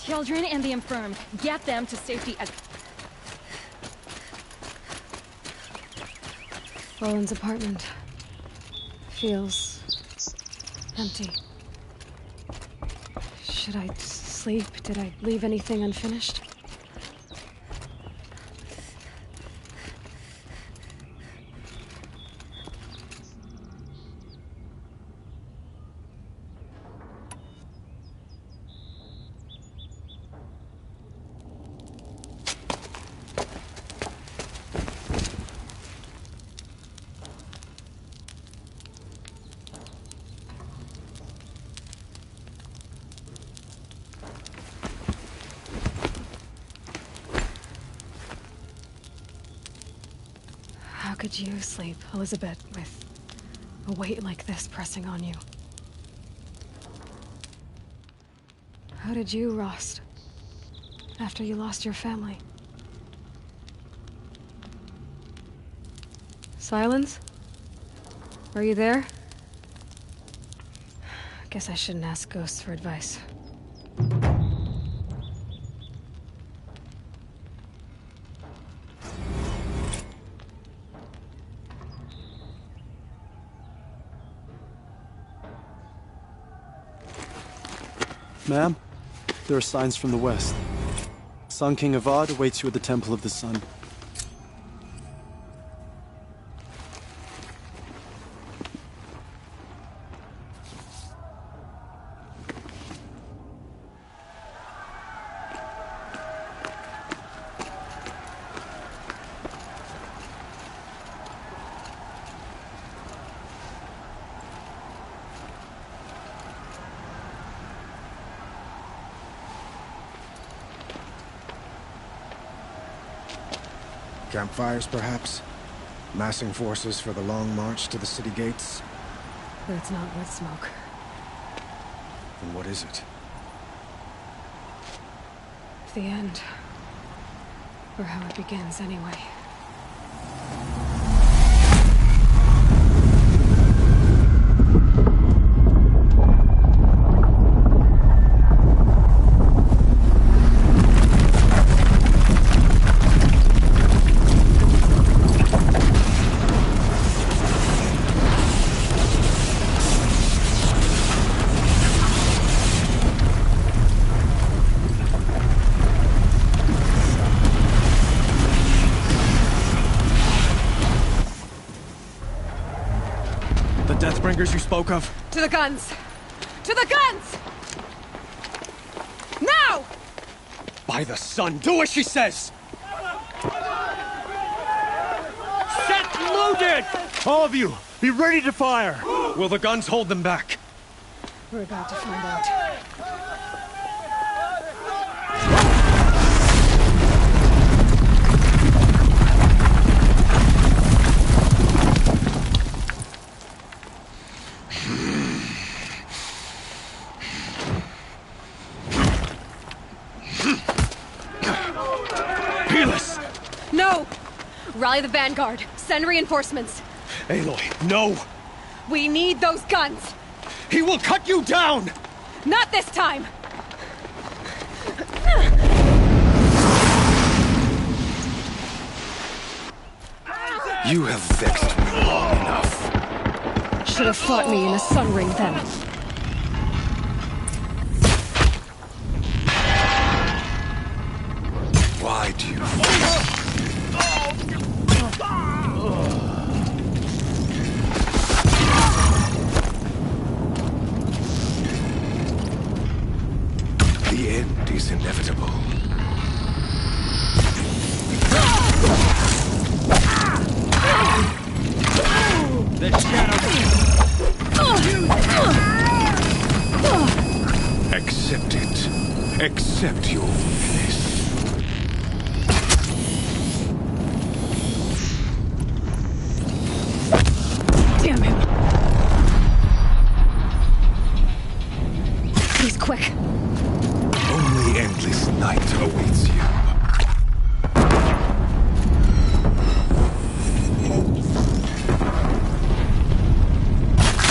Children and the infirm, get them to safety as... Roland's apartment feels empty. Should I sleep? Did I leave anything unfinished? could you sleep, Elizabeth, with a weight like this pressing on you? How did you, Rost, after you lost your family? Silence? Are you there? Guess I shouldn't ask ghosts for advice. Ma'am, there are signs from the west. Sun King Avad awaits you at the Temple of the Sun. Campfires, perhaps? Massing forces for the long march to the city gates? But it's not wood smoke. Then what is it? The end. Or how it begins, anyway. Deathbringers you spoke of? To the guns! To the guns! Now! By the sun, do as she says! Set loaded! All of you, be ready to fire! Will the guns hold them back? We're about to find out. No! Rally the Vanguard. Send reinforcements. Aloy, no! We need those guns! He will cut you down! Not this time! You have vexed me long enough. Should have fought me in a sun ring then. Why do you... The end is inevitable. The shadow. Accept it. Accept your weakness. Damn him. He's quick. Only endless night awaits you.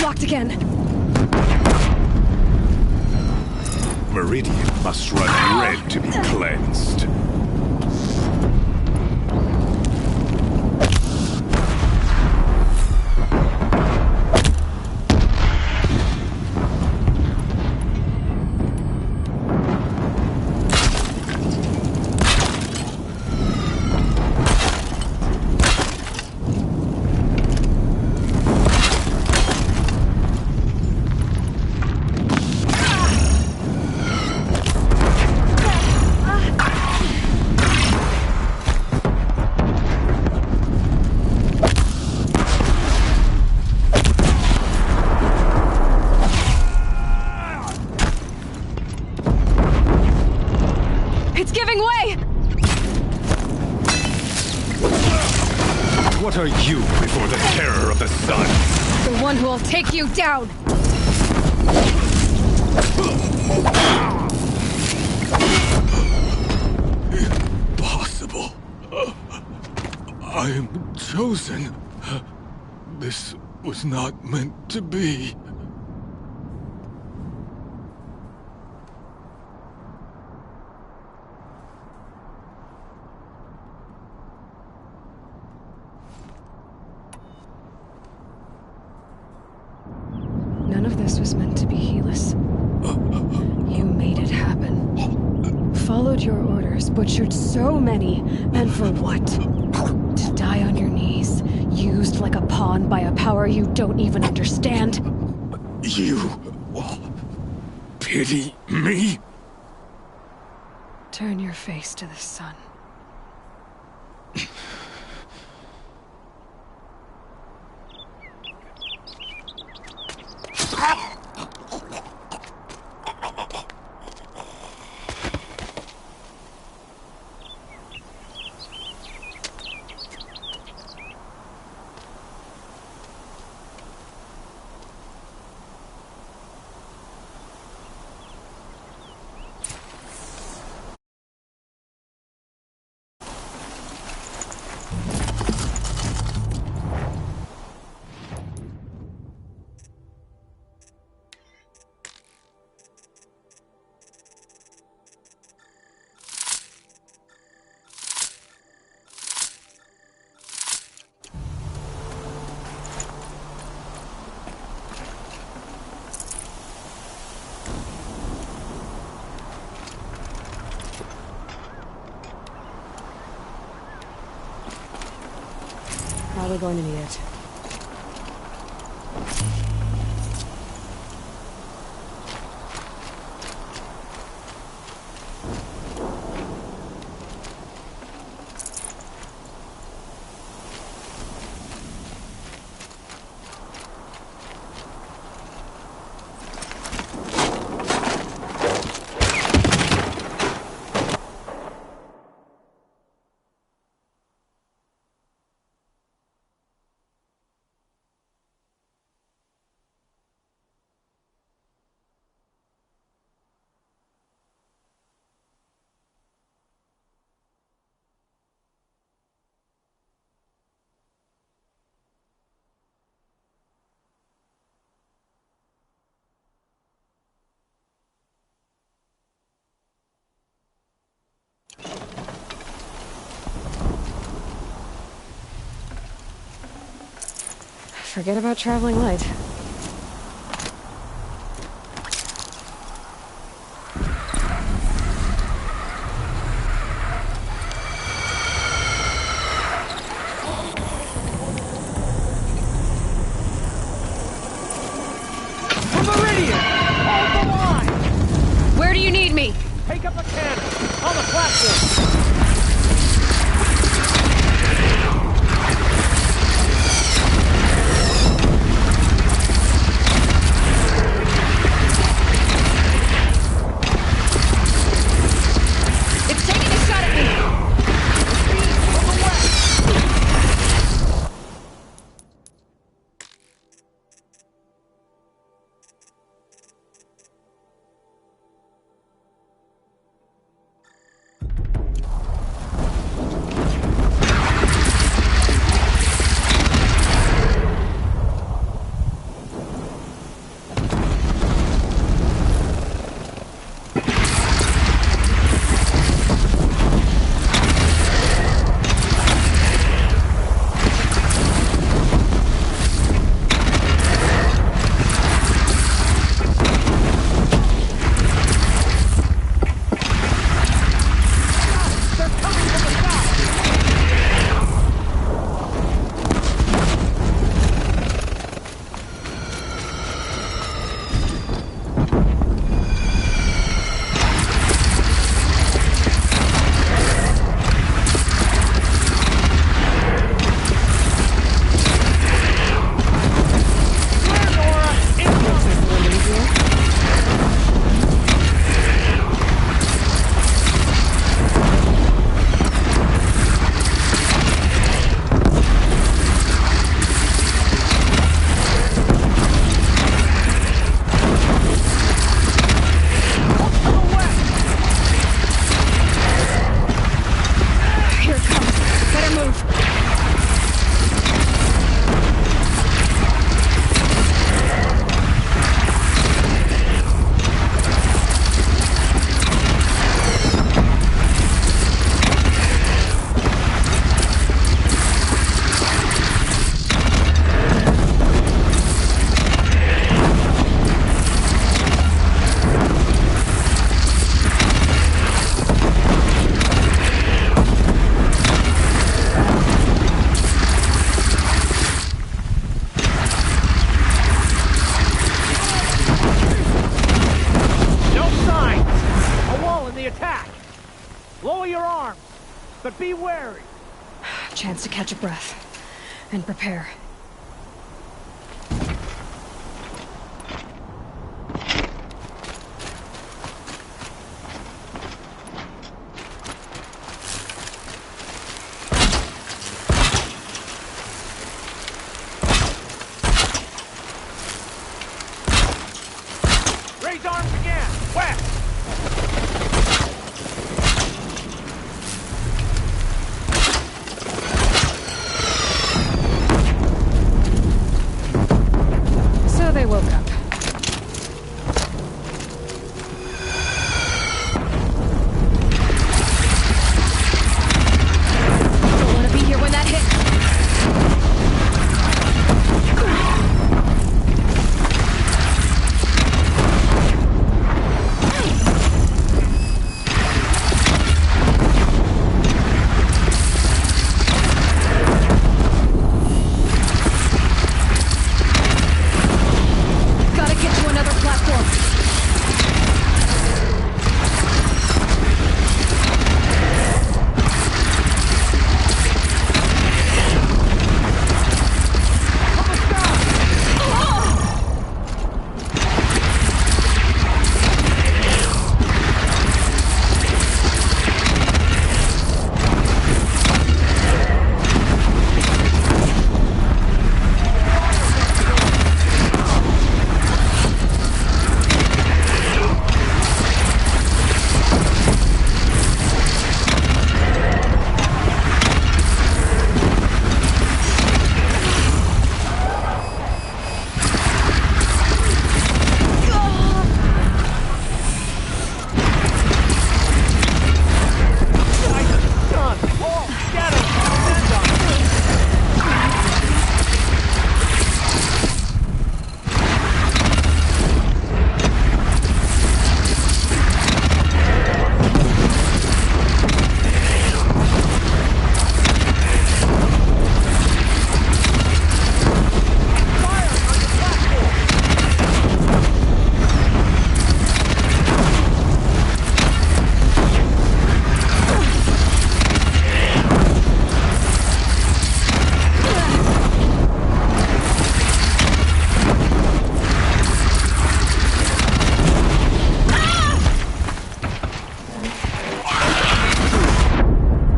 Locked again. Meridian must run red to be cleansed. It's giving way! What are you before the terror of the sun? The one who will take you down! Impossible. I am chosen. This was not meant to be. None of this was meant to be, Helis. You made it happen. Followed your orders, butchered so many, and for what? To die on your knees, used like a pawn by a power you don't even understand? You pity me? Turn your face to the sun. Probably going to need it. Forget about traveling light. Where do you need me? Take up a cannon on the platform. It's taking a shot at me! Lower your arms, but be wary. Chance to catch a breath. And prepare. Raise arms again! West! So they woke up. Don't want to be here when that hits. Gotta get to another platform.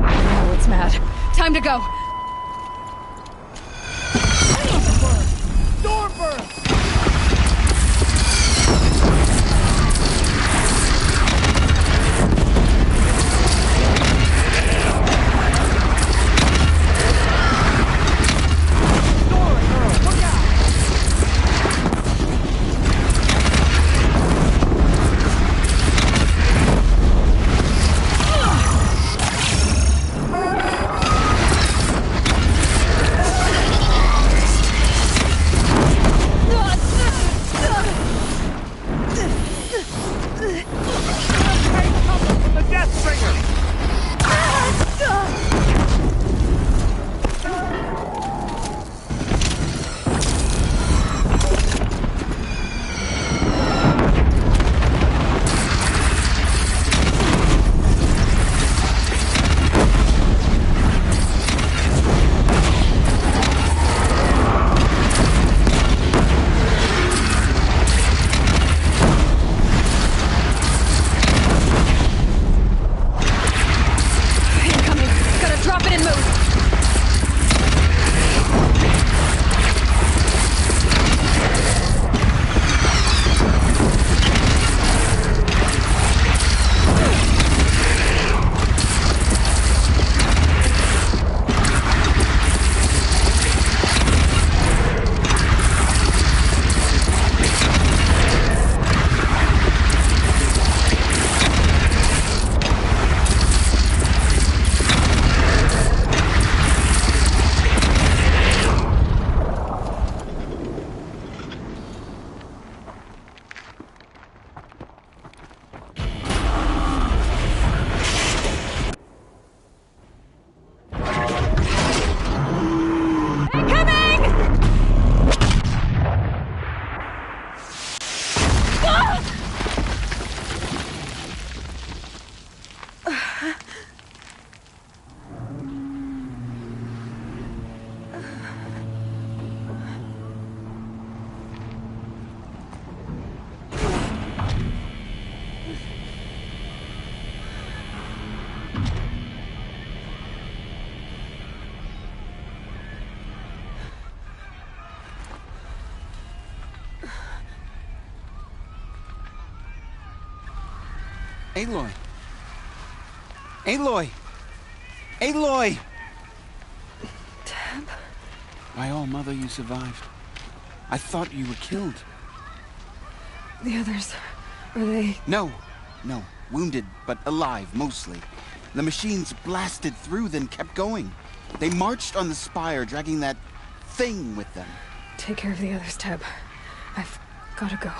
Oh, it's mad. Time to go. Stormburst! Aloy! Aloy! Aloy! Teb? By all, Mother, you survived. I thought you were killed. The others, are they... No. Wounded, but alive, mostly. The machines blasted through, then kept going. They marched on the spire, dragging that thing with them. Take care of the others, Teb. I've gotta go.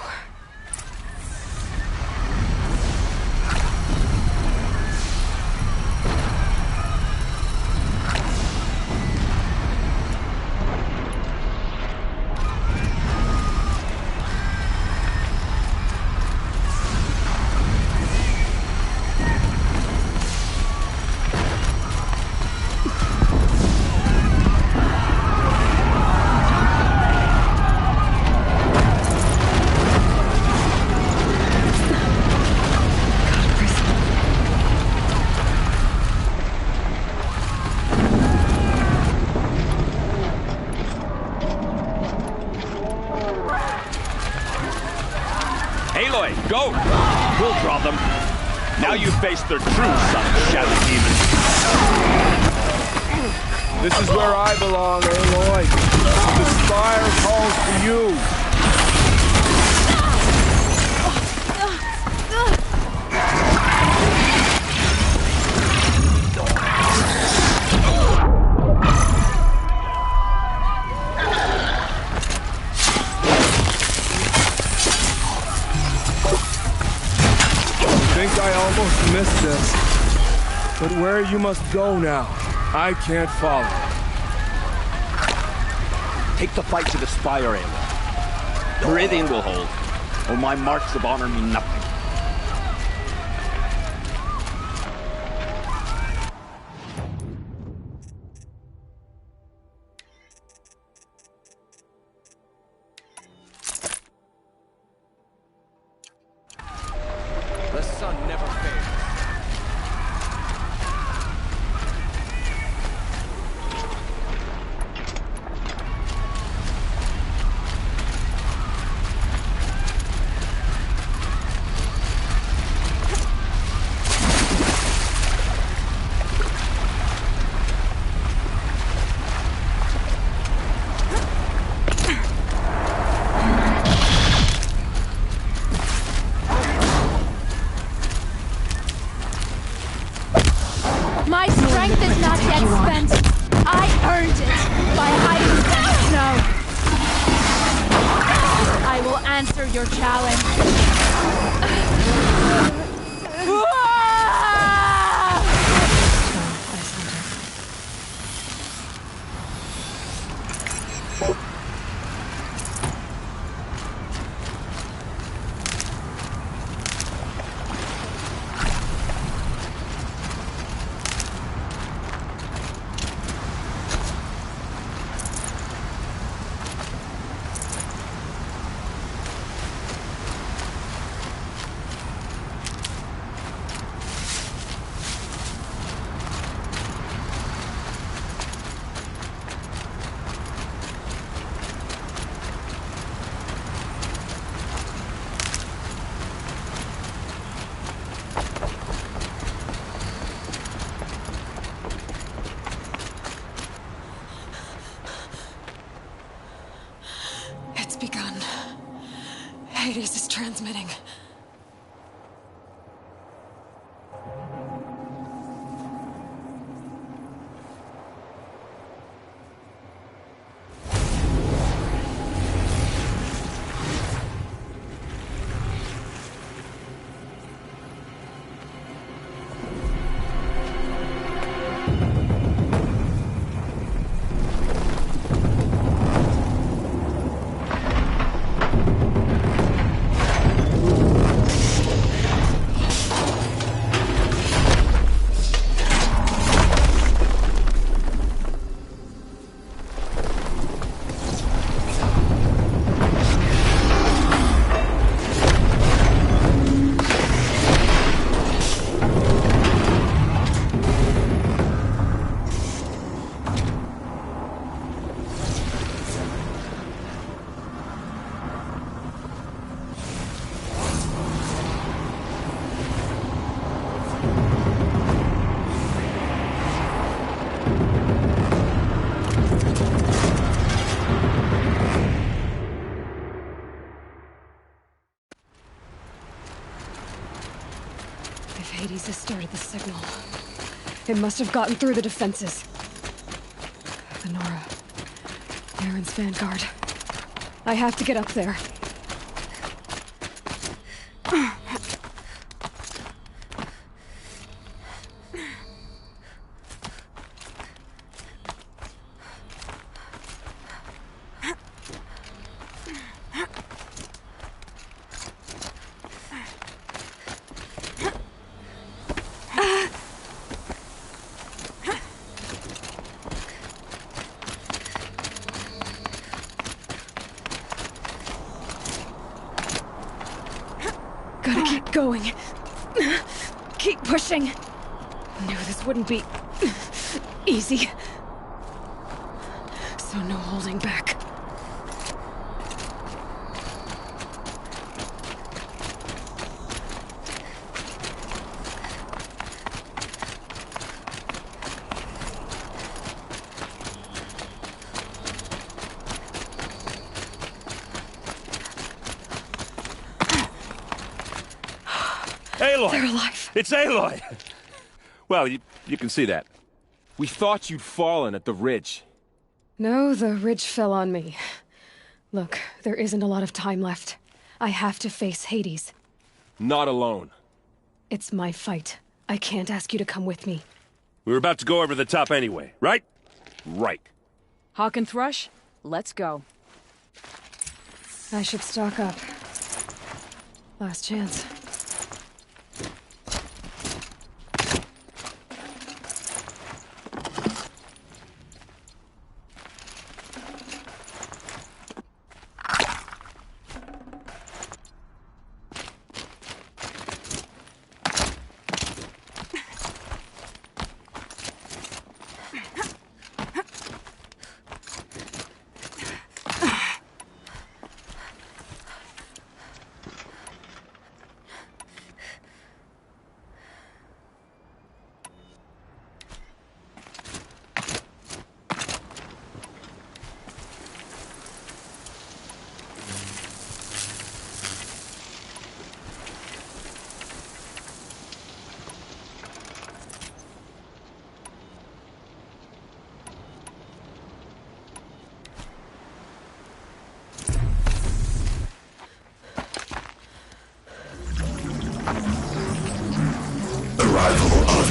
Aloy, go! We'll draw them. Now you face their true son of shadow demons. This is where I belong, Aloy. The spire calls for you. I think I almost missed this. But where you must go now, I can't follow. Take the fight to the spire, Aloy. Meridian will hold, or my marks of honor mean nothing. The sun never fades. My strength is not yet spent. I earned it by hiding in the snow. I will answer your challenge. It's begun. Hades is transmitting. Hades has started the signal. It must have gotten through the defenses. Lenora. Aaron's vanguard. I have to get up there. Gotta keep going. Keep pushing. Knew this wouldn't be easy. So no holding back. Aloy! They're alive. It's Aloy! Well, you can see that. We thought you'd fallen at the ridge. No, the ridge fell on me. Look, there isn't a lot of time left. I have to face Hades. Not alone. It's my fight. I can't ask you to come with me. We were about to go over the top anyway, right? Right. Hawk and Thrush, let's go. I should stock up. Last chance.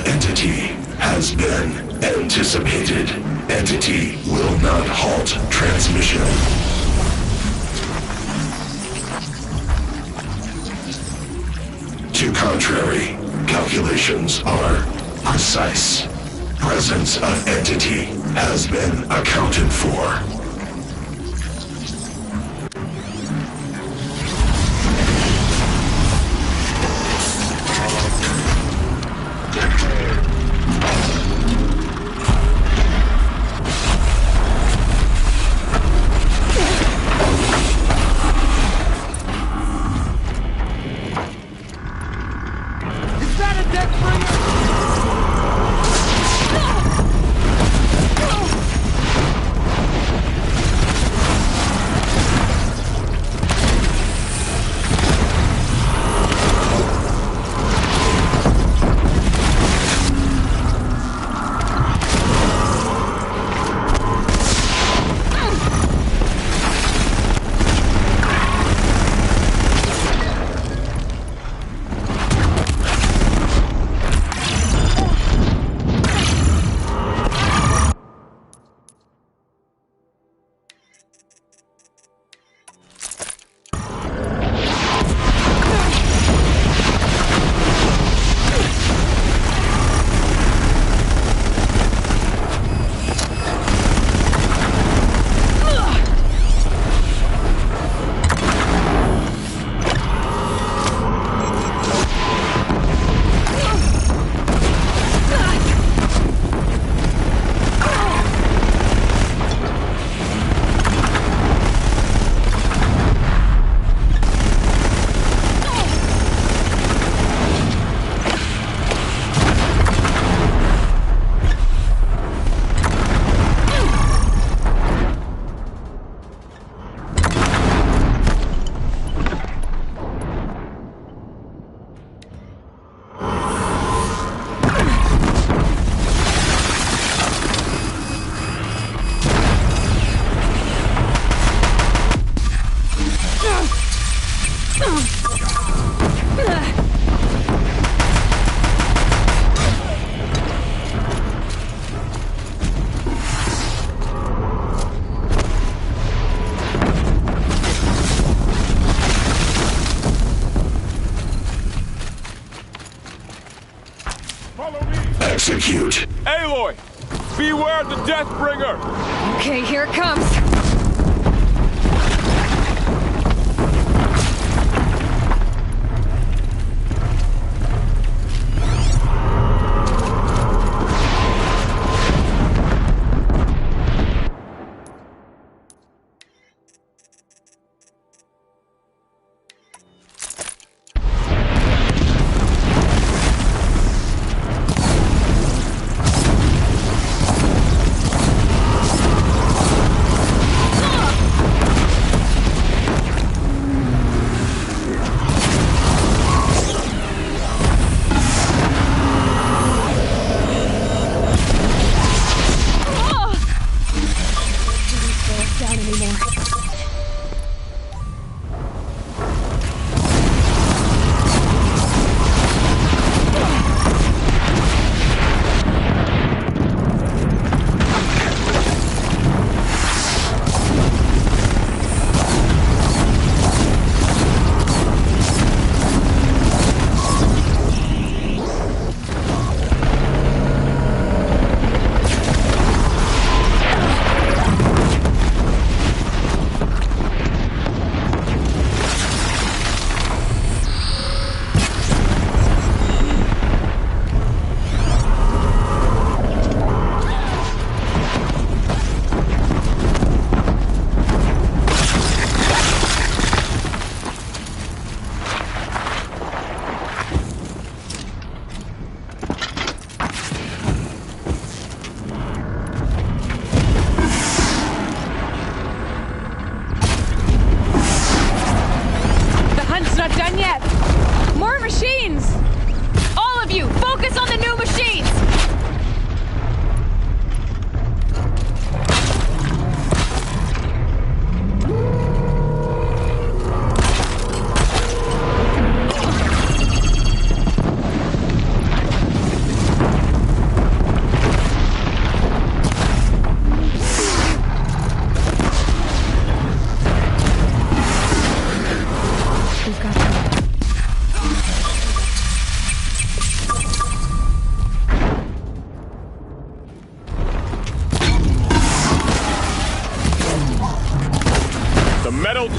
Entity has been anticipated. Entity will not halt transmission. To contrary, calculations are precise. Presence of entity has been accounted for. Execute. Aloy! Beware the Deathbringer! Okay, here it comes.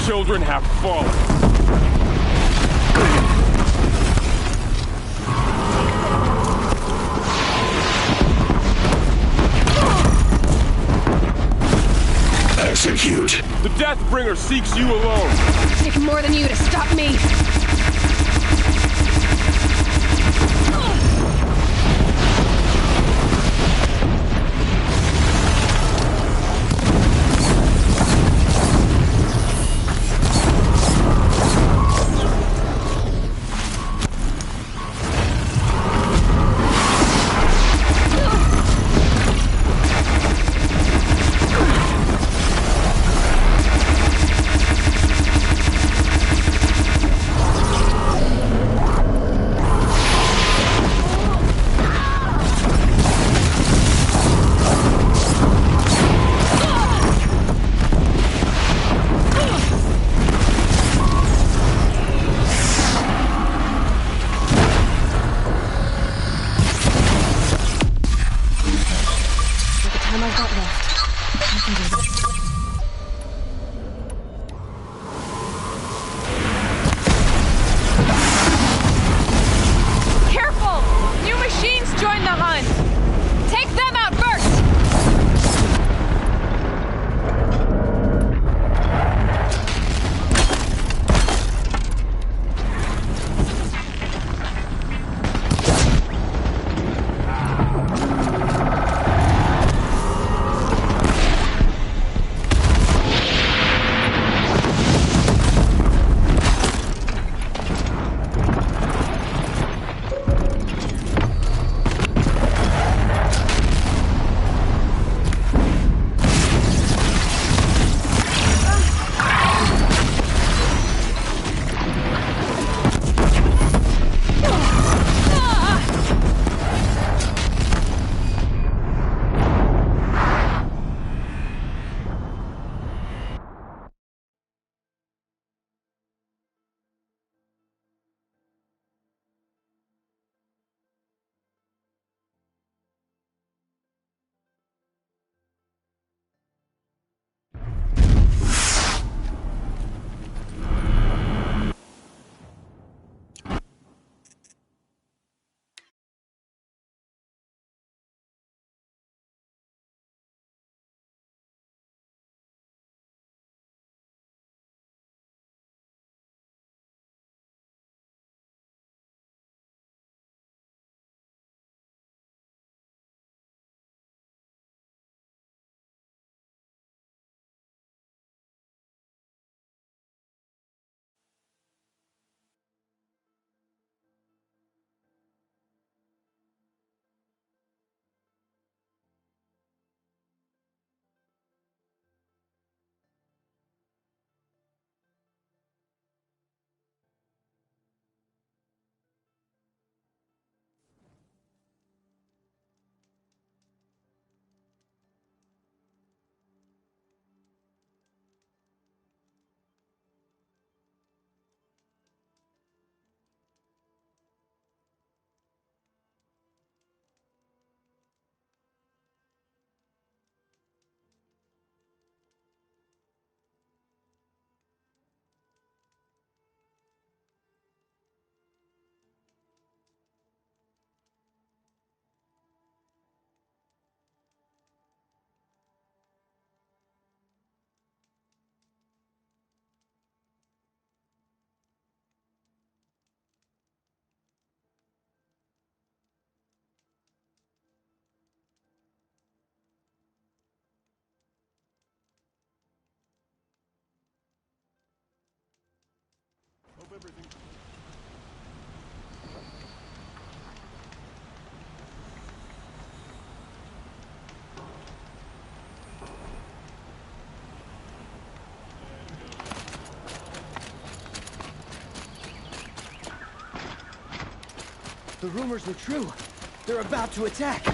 Children have fallen. Execute. The Deathbringer seeks you alone. Take more than you to stop me. The rumors were true. They're about to attack.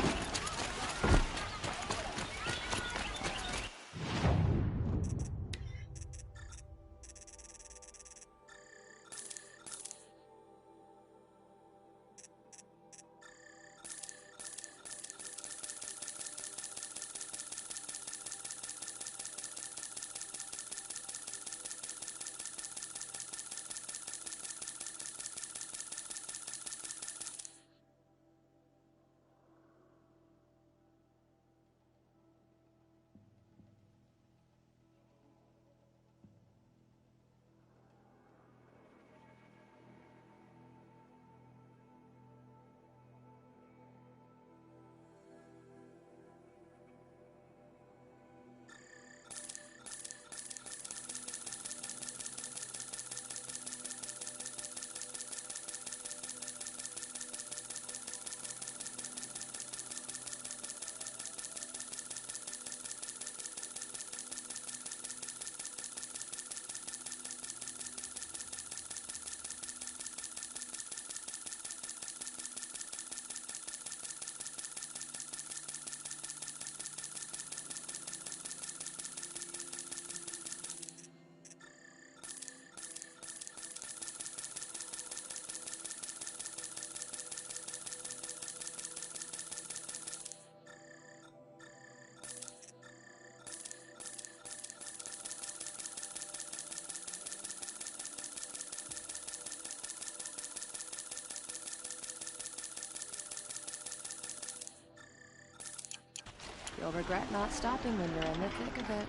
You'll regret not stopping when you're in the thick of it.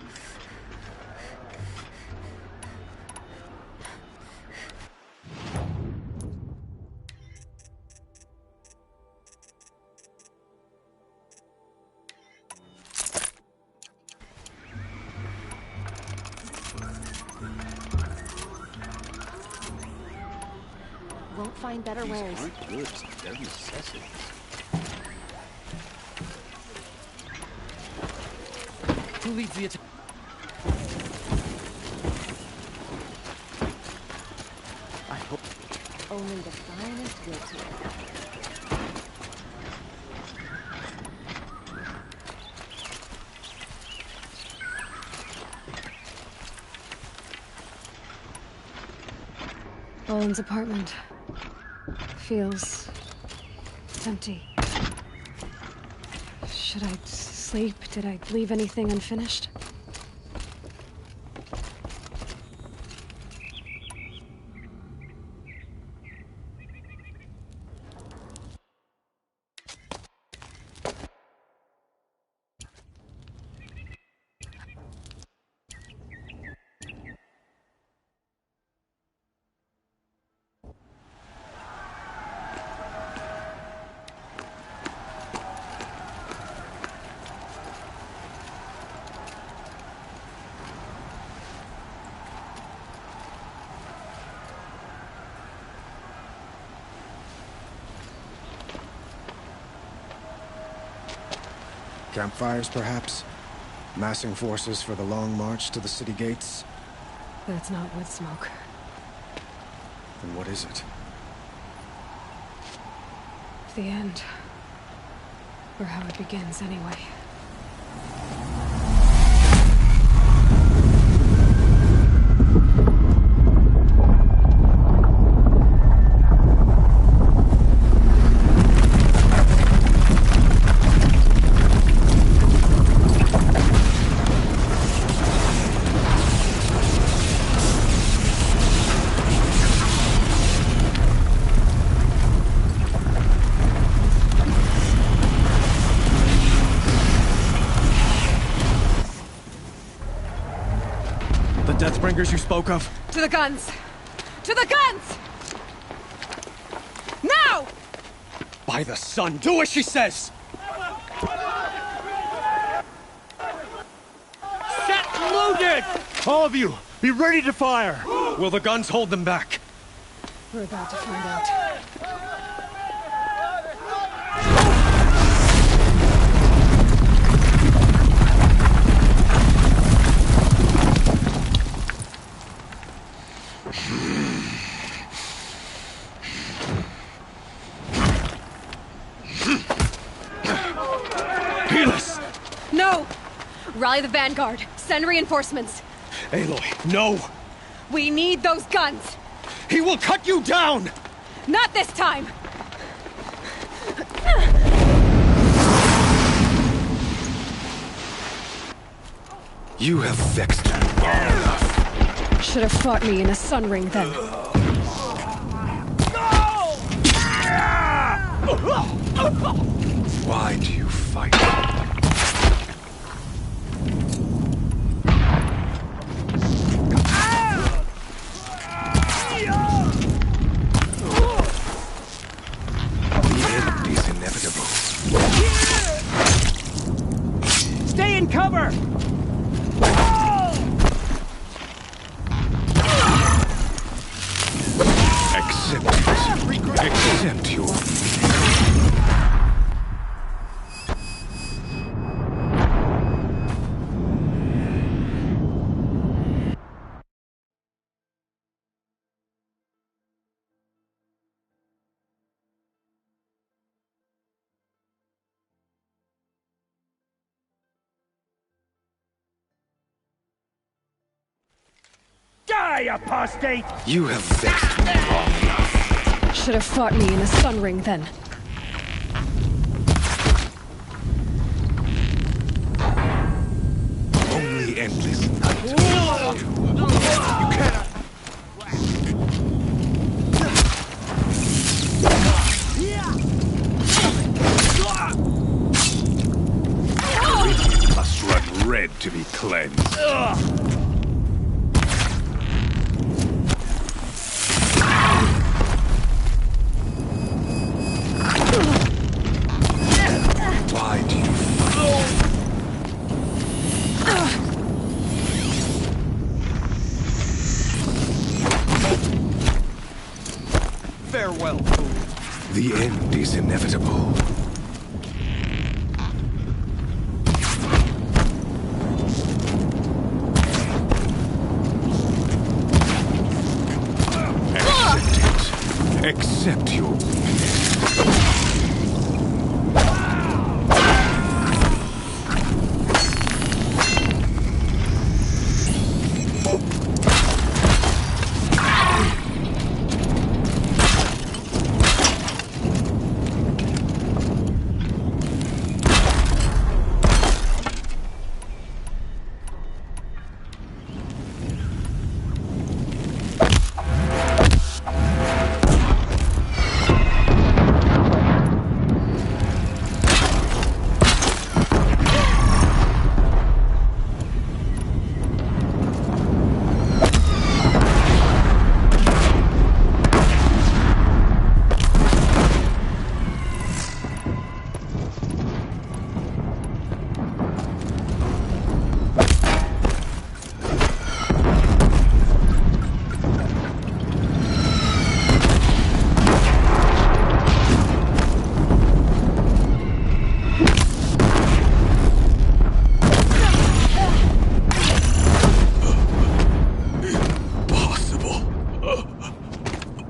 Won't find better wares. These aren't goods, they're necessities. Who leads the attack? I hope Only the finest goods here. Owen's apartment feels empty. Should I sleep? Did I leave anything unfinished? Campfires, perhaps? Massing forces for the long march to the city gates? That's not wood smoke. Then what is it? The end. Or how it begins, anyway. Deathbringers you spoke of? To the guns! To the guns! Now! By the sun, do as she says! Set loaded! All of you, be ready to fire! Will the guns hold them back? We're about to find out. Helis! No! Rally the Vanguard. Send reinforcements. Aloy, no! We need those guns! He will cut you down! Not this time! You have vexed me long enough. Should have fought me in a sun ring then. Why do you fight? The end is inevitable. Stay in cover! Accept it. Accept your Die, apostate! You have vexed me long enough. Should have fought me in a sun ring then. Only endless night. You cannot. Meridian must run red to be cleansed. Why do you fight? Farewell, fool. The end is inevitable. Accept it. Accept your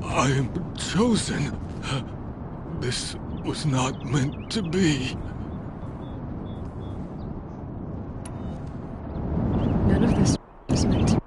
I am chosen. This was not meant to be. None of this was meant to be.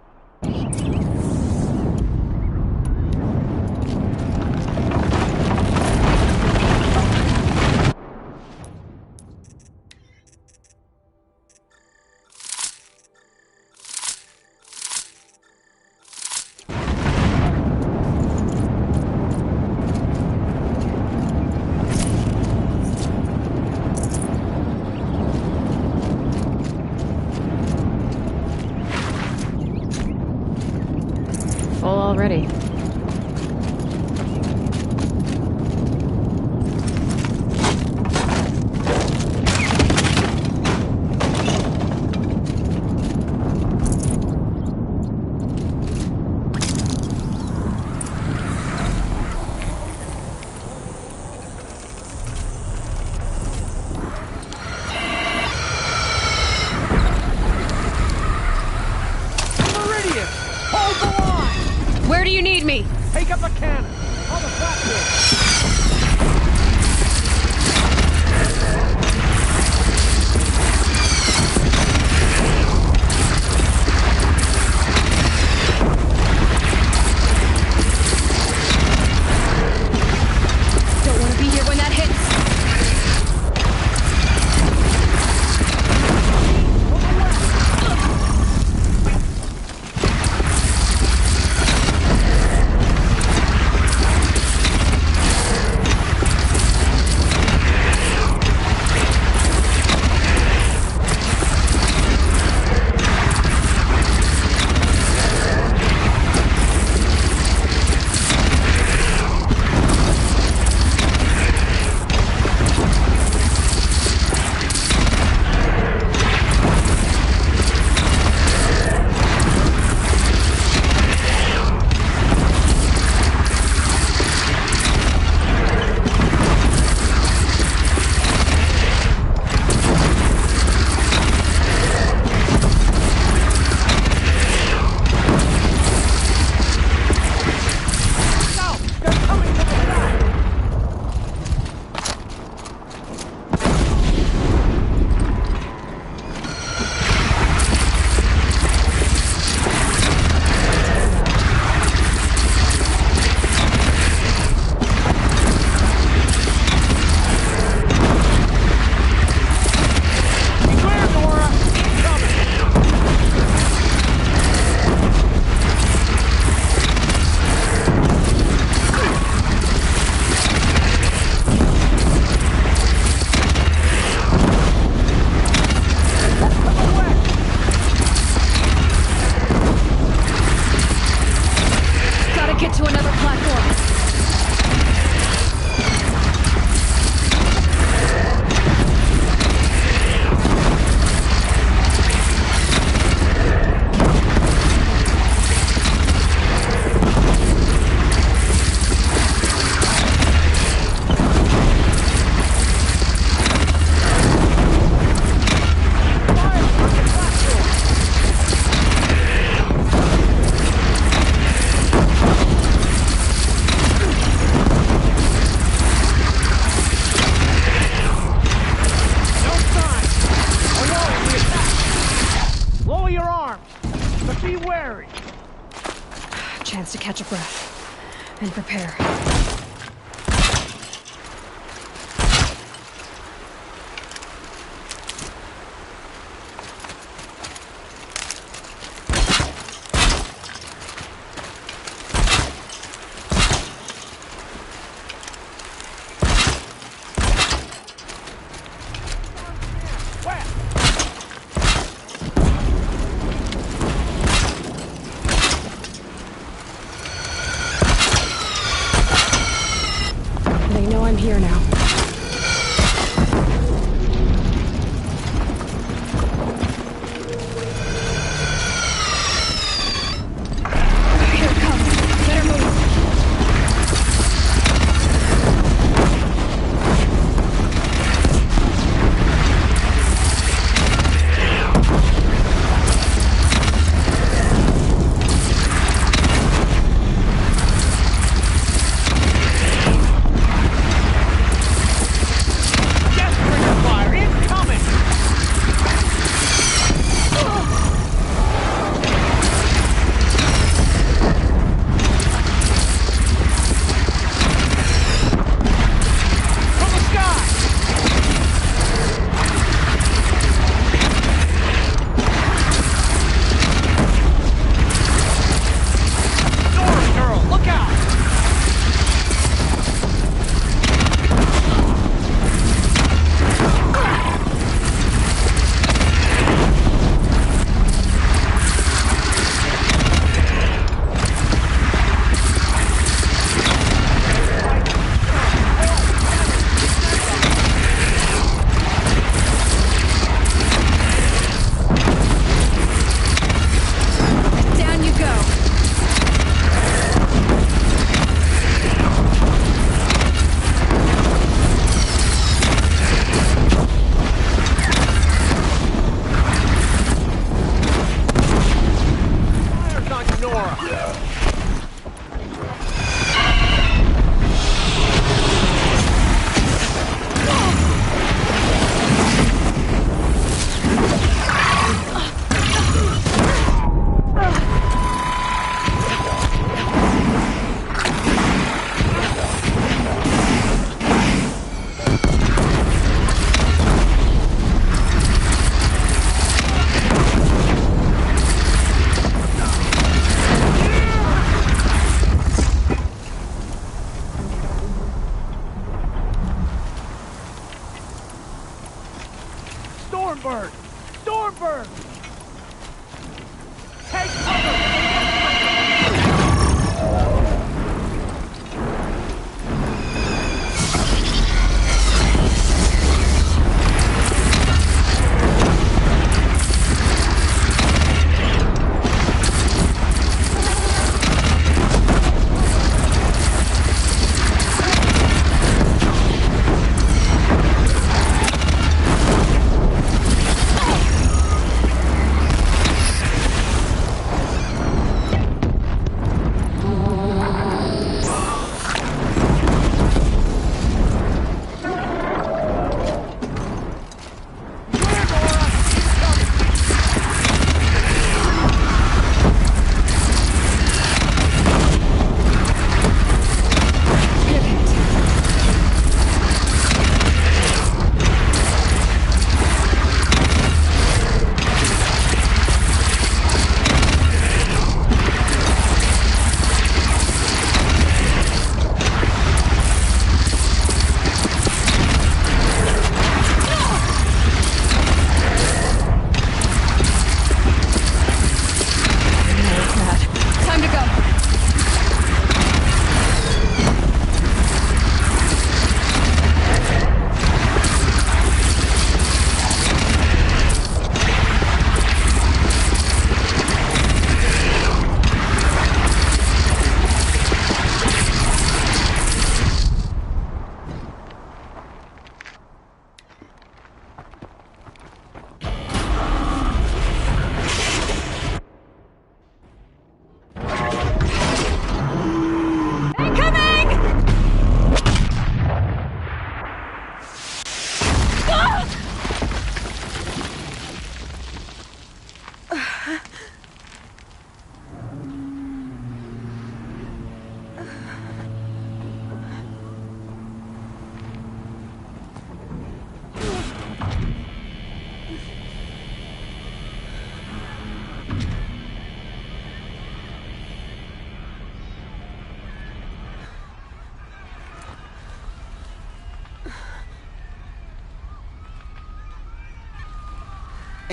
chance to catch a breath and prepare. They know I'm here now. Here it comes. Better move. Stormbird! Stormbird! Take cover!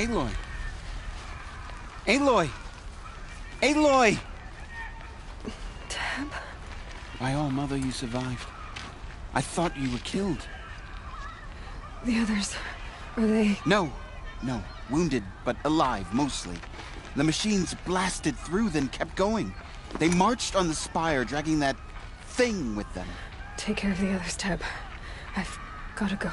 Aloy! Aloy! Aloy! Teb? By all, Mother, you survived. I thought you were killed. The others, are they... No. Wounded, but alive, mostly. The machines blasted through, then kept going. They marched on the spire, dragging that thing with them. Take care of the others, Teb. I've gotta go.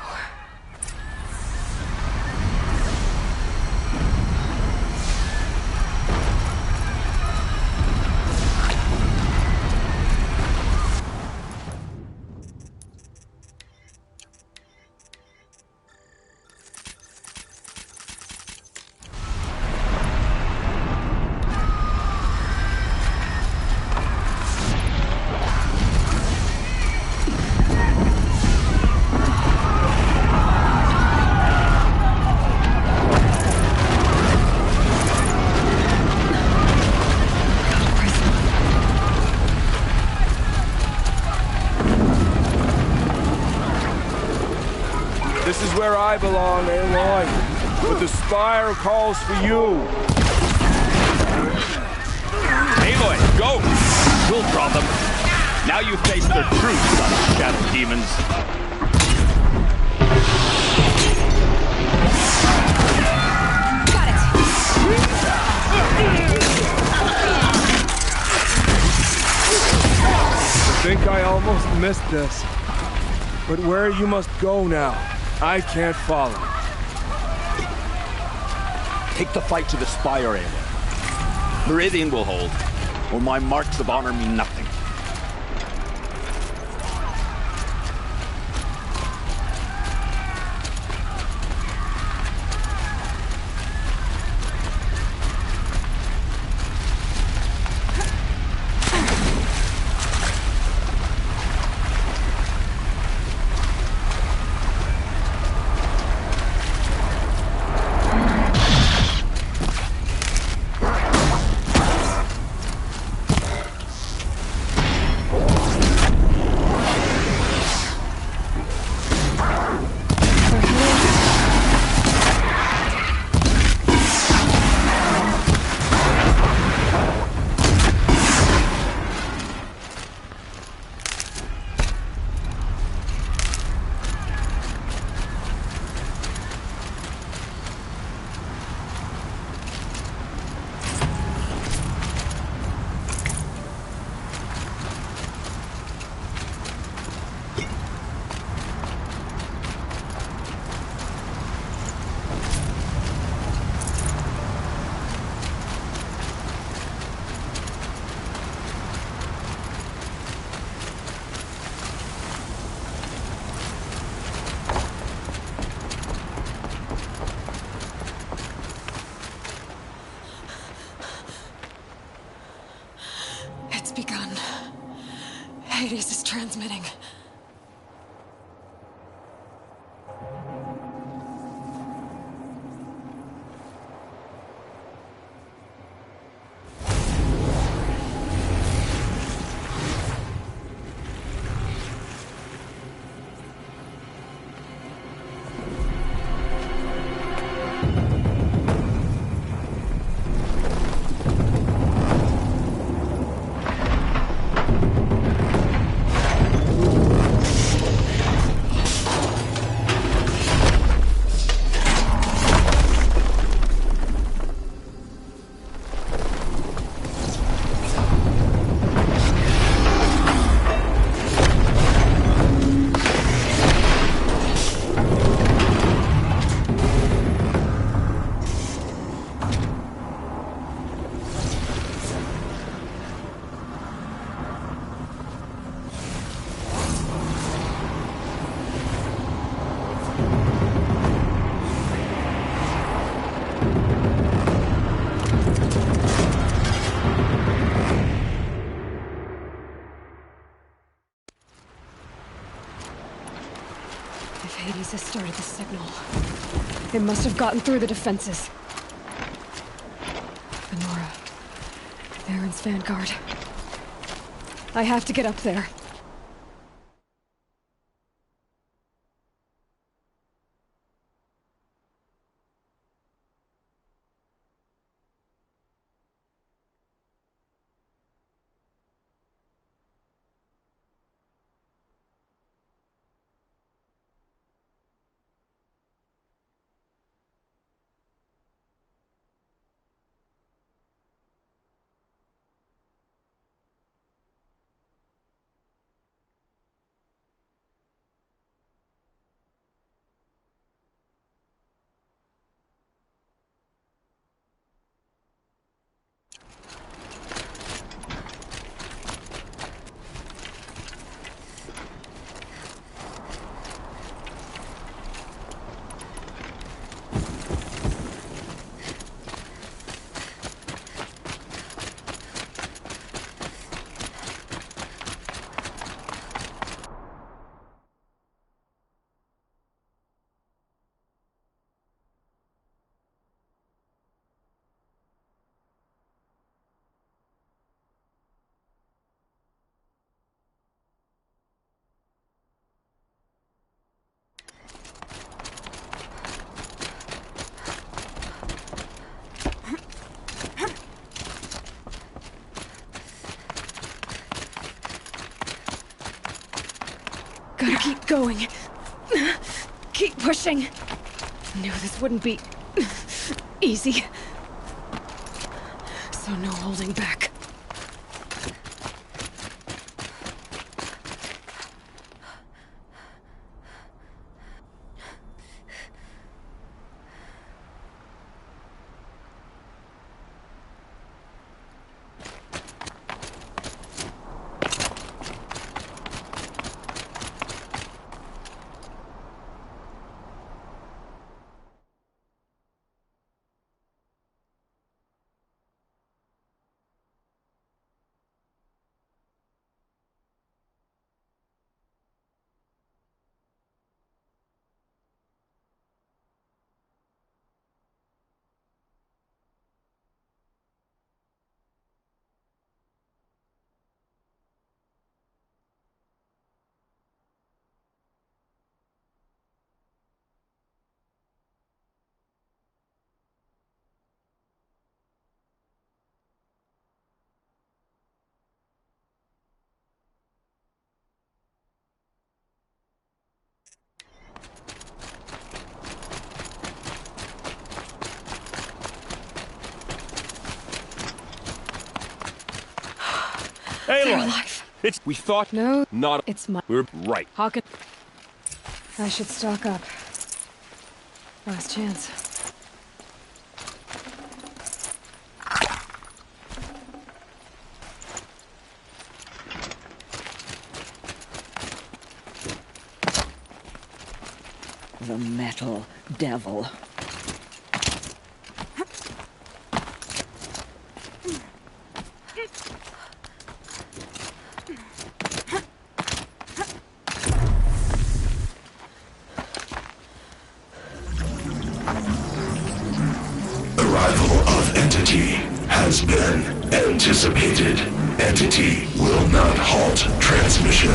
This is where I belong, Aloy. But the Spire calls for you. Aloy, go! We'll draw them. Now you face their true son of shadow demons. Got it! I think I almost missed this. But where you must go now, I can't follow. Take the fight to the Spire, Aloy. Meridian will hold, or my marks of honor mean nothing. Begun. Hades is transmitting. Hades has started the signal. It must have gotten through the defenses. Venora. Aaron's vanguard. I have to get up there. Keep going. Keep pushing. Knew this wouldn't be easy. So no holding back. Aloy! We thought... No, not... it's my... We're right. Hawken... I should stock up. Last chance. The metal devil. Arrival of Entity has been anticipated. Entity will not halt transmission.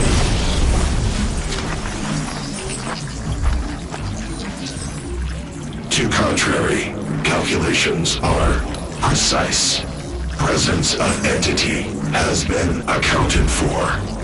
To contrary, calculations are precise. Presence of Entity has been accounted for.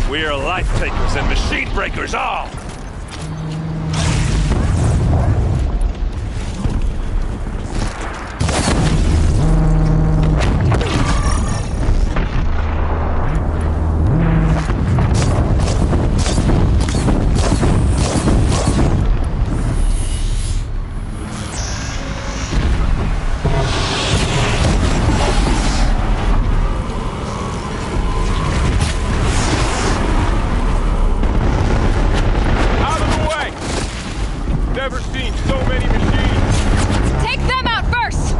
We are life takers and machine breakers all! Never seen so many machines. Take them out first!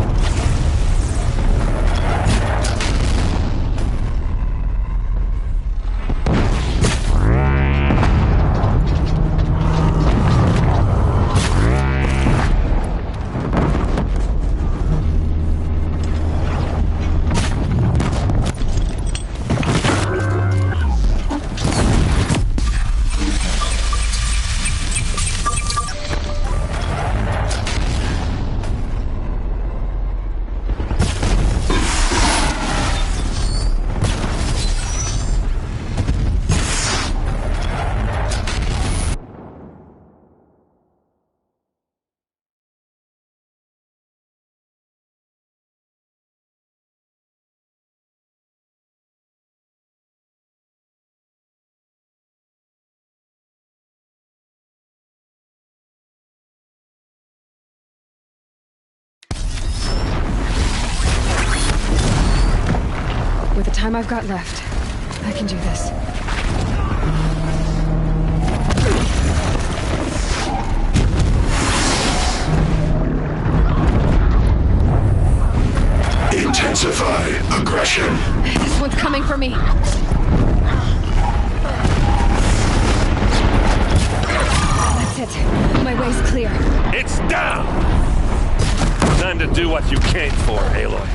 With the time I've got left, I can do this. Intensify aggression. This one's coming for me. That's it. My way's clear. It's down! Time to do what you came for, Aloy.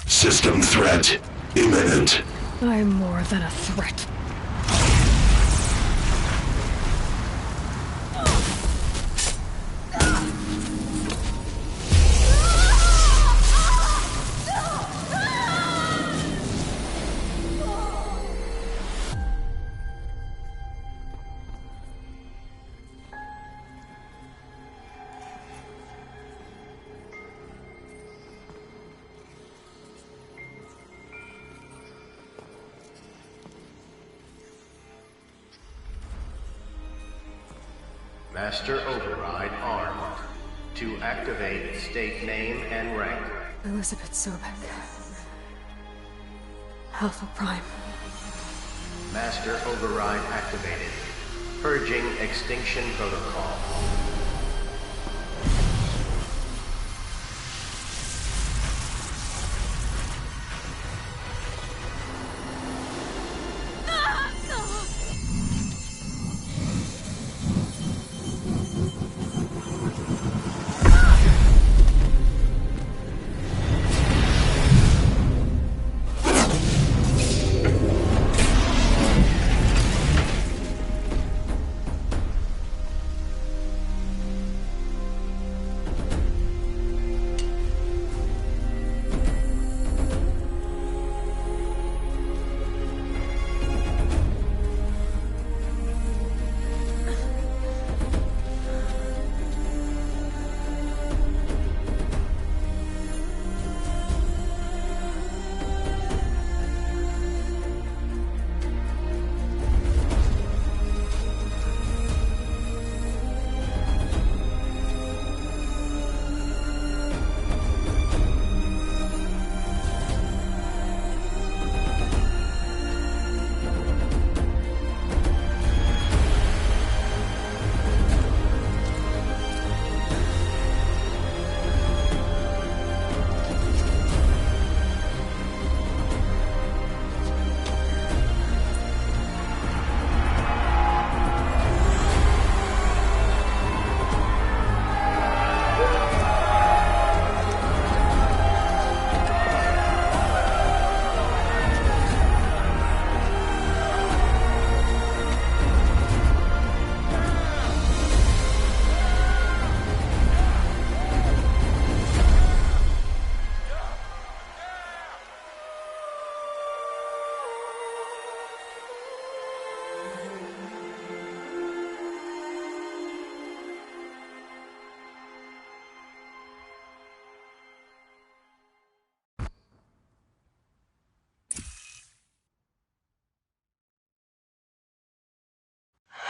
System threat imminent. I'm more than a threat. Master Override armed. To activate, state name and rank. Elizabeth Sobek. Alpha Prime. Master Override activated. Purging Extinction Protocol.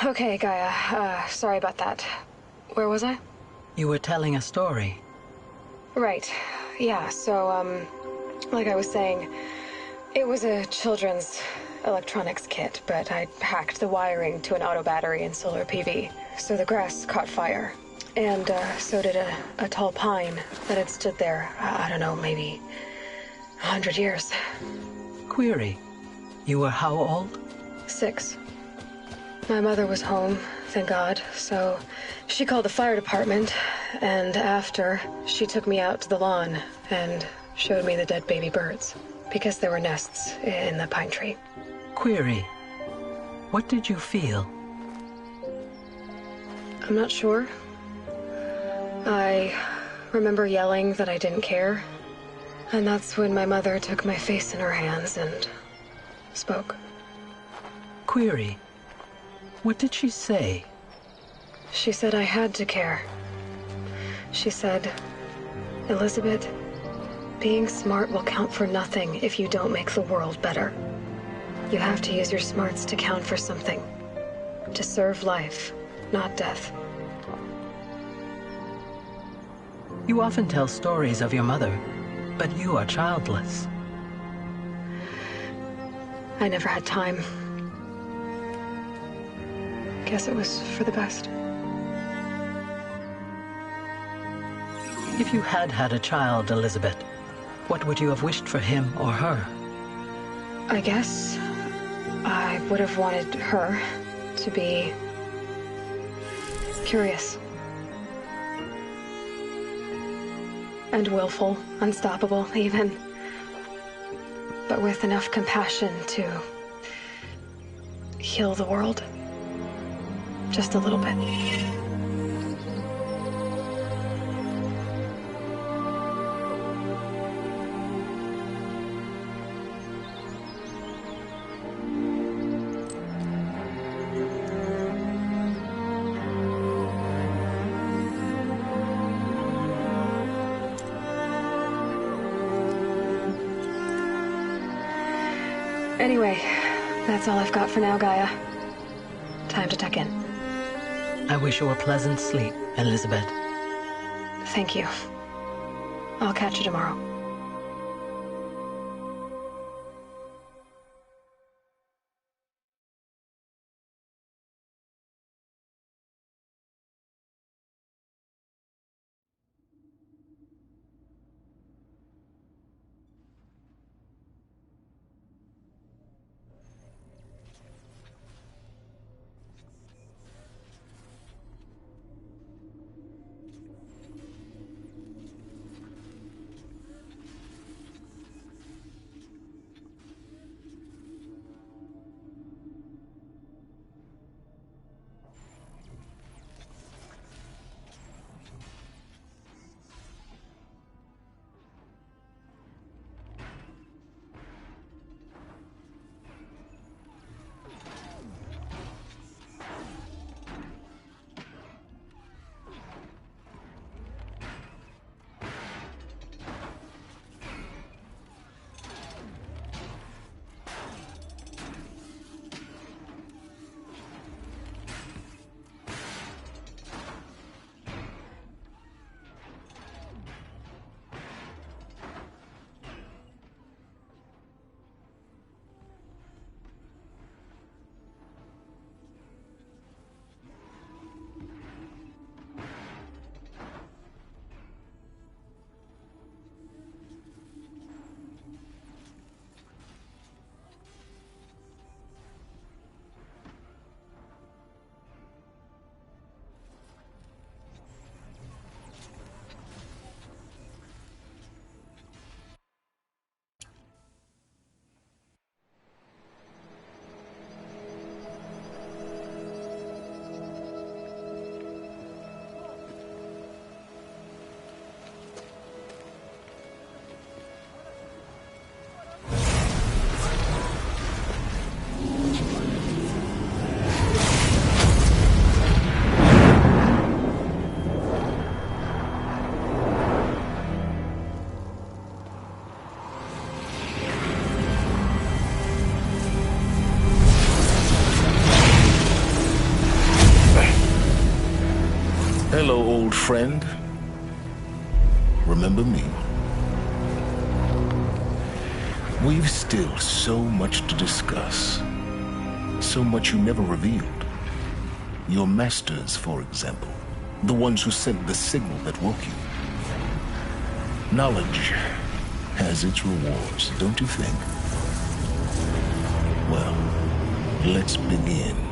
Okay, Gaia. Sorry about that. Where was I? You were telling a story. Right. Yeah, so, like I was saying, it was a children's electronics kit, but I hacked the wiring to an auto battery and solar PV. So the grass caught fire. And, so did a tall pine that had stood there, I don't know, maybe 100 years. Query. You were how old? 6. My mother was home, thank God, so she called the fire department, and after, she took me out to the lawn and showed me the dead baby birds, because there were nests in the pine tree. Query. What did you feel? I'm not sure. I remember yelling that I didn't care, and that's when my mother took my face in her hands and spoke. Query. What did she say? She said I had to care. She said, Elizabeth, being smart will count for nothing if you don't make the world better. You have to use your smarts to count for something. To serve life, not death. You often tell stories of your mother, but you are childless. I never had time. Guess it was for the best. If you had had a child, Elizabeth, what would you have wished for him or her? I guess I would have wanted her to be curious. And willful, unstoppable, even. But with enough compassion to heal the world. Just a little bit. Anyway, that's all I've got for now, Gaia. Time to tuck in. I wish you a pleasant sleep, Elizabeth. Thank you. I'll catch you tomorrow. Hello, old friend. Remember me? We've still so much to discuss. So much you never revealed. Your masters, for example. The ones who sent the signal that woke you. Knowledge has its rewards, don't you think? Well, let's begin.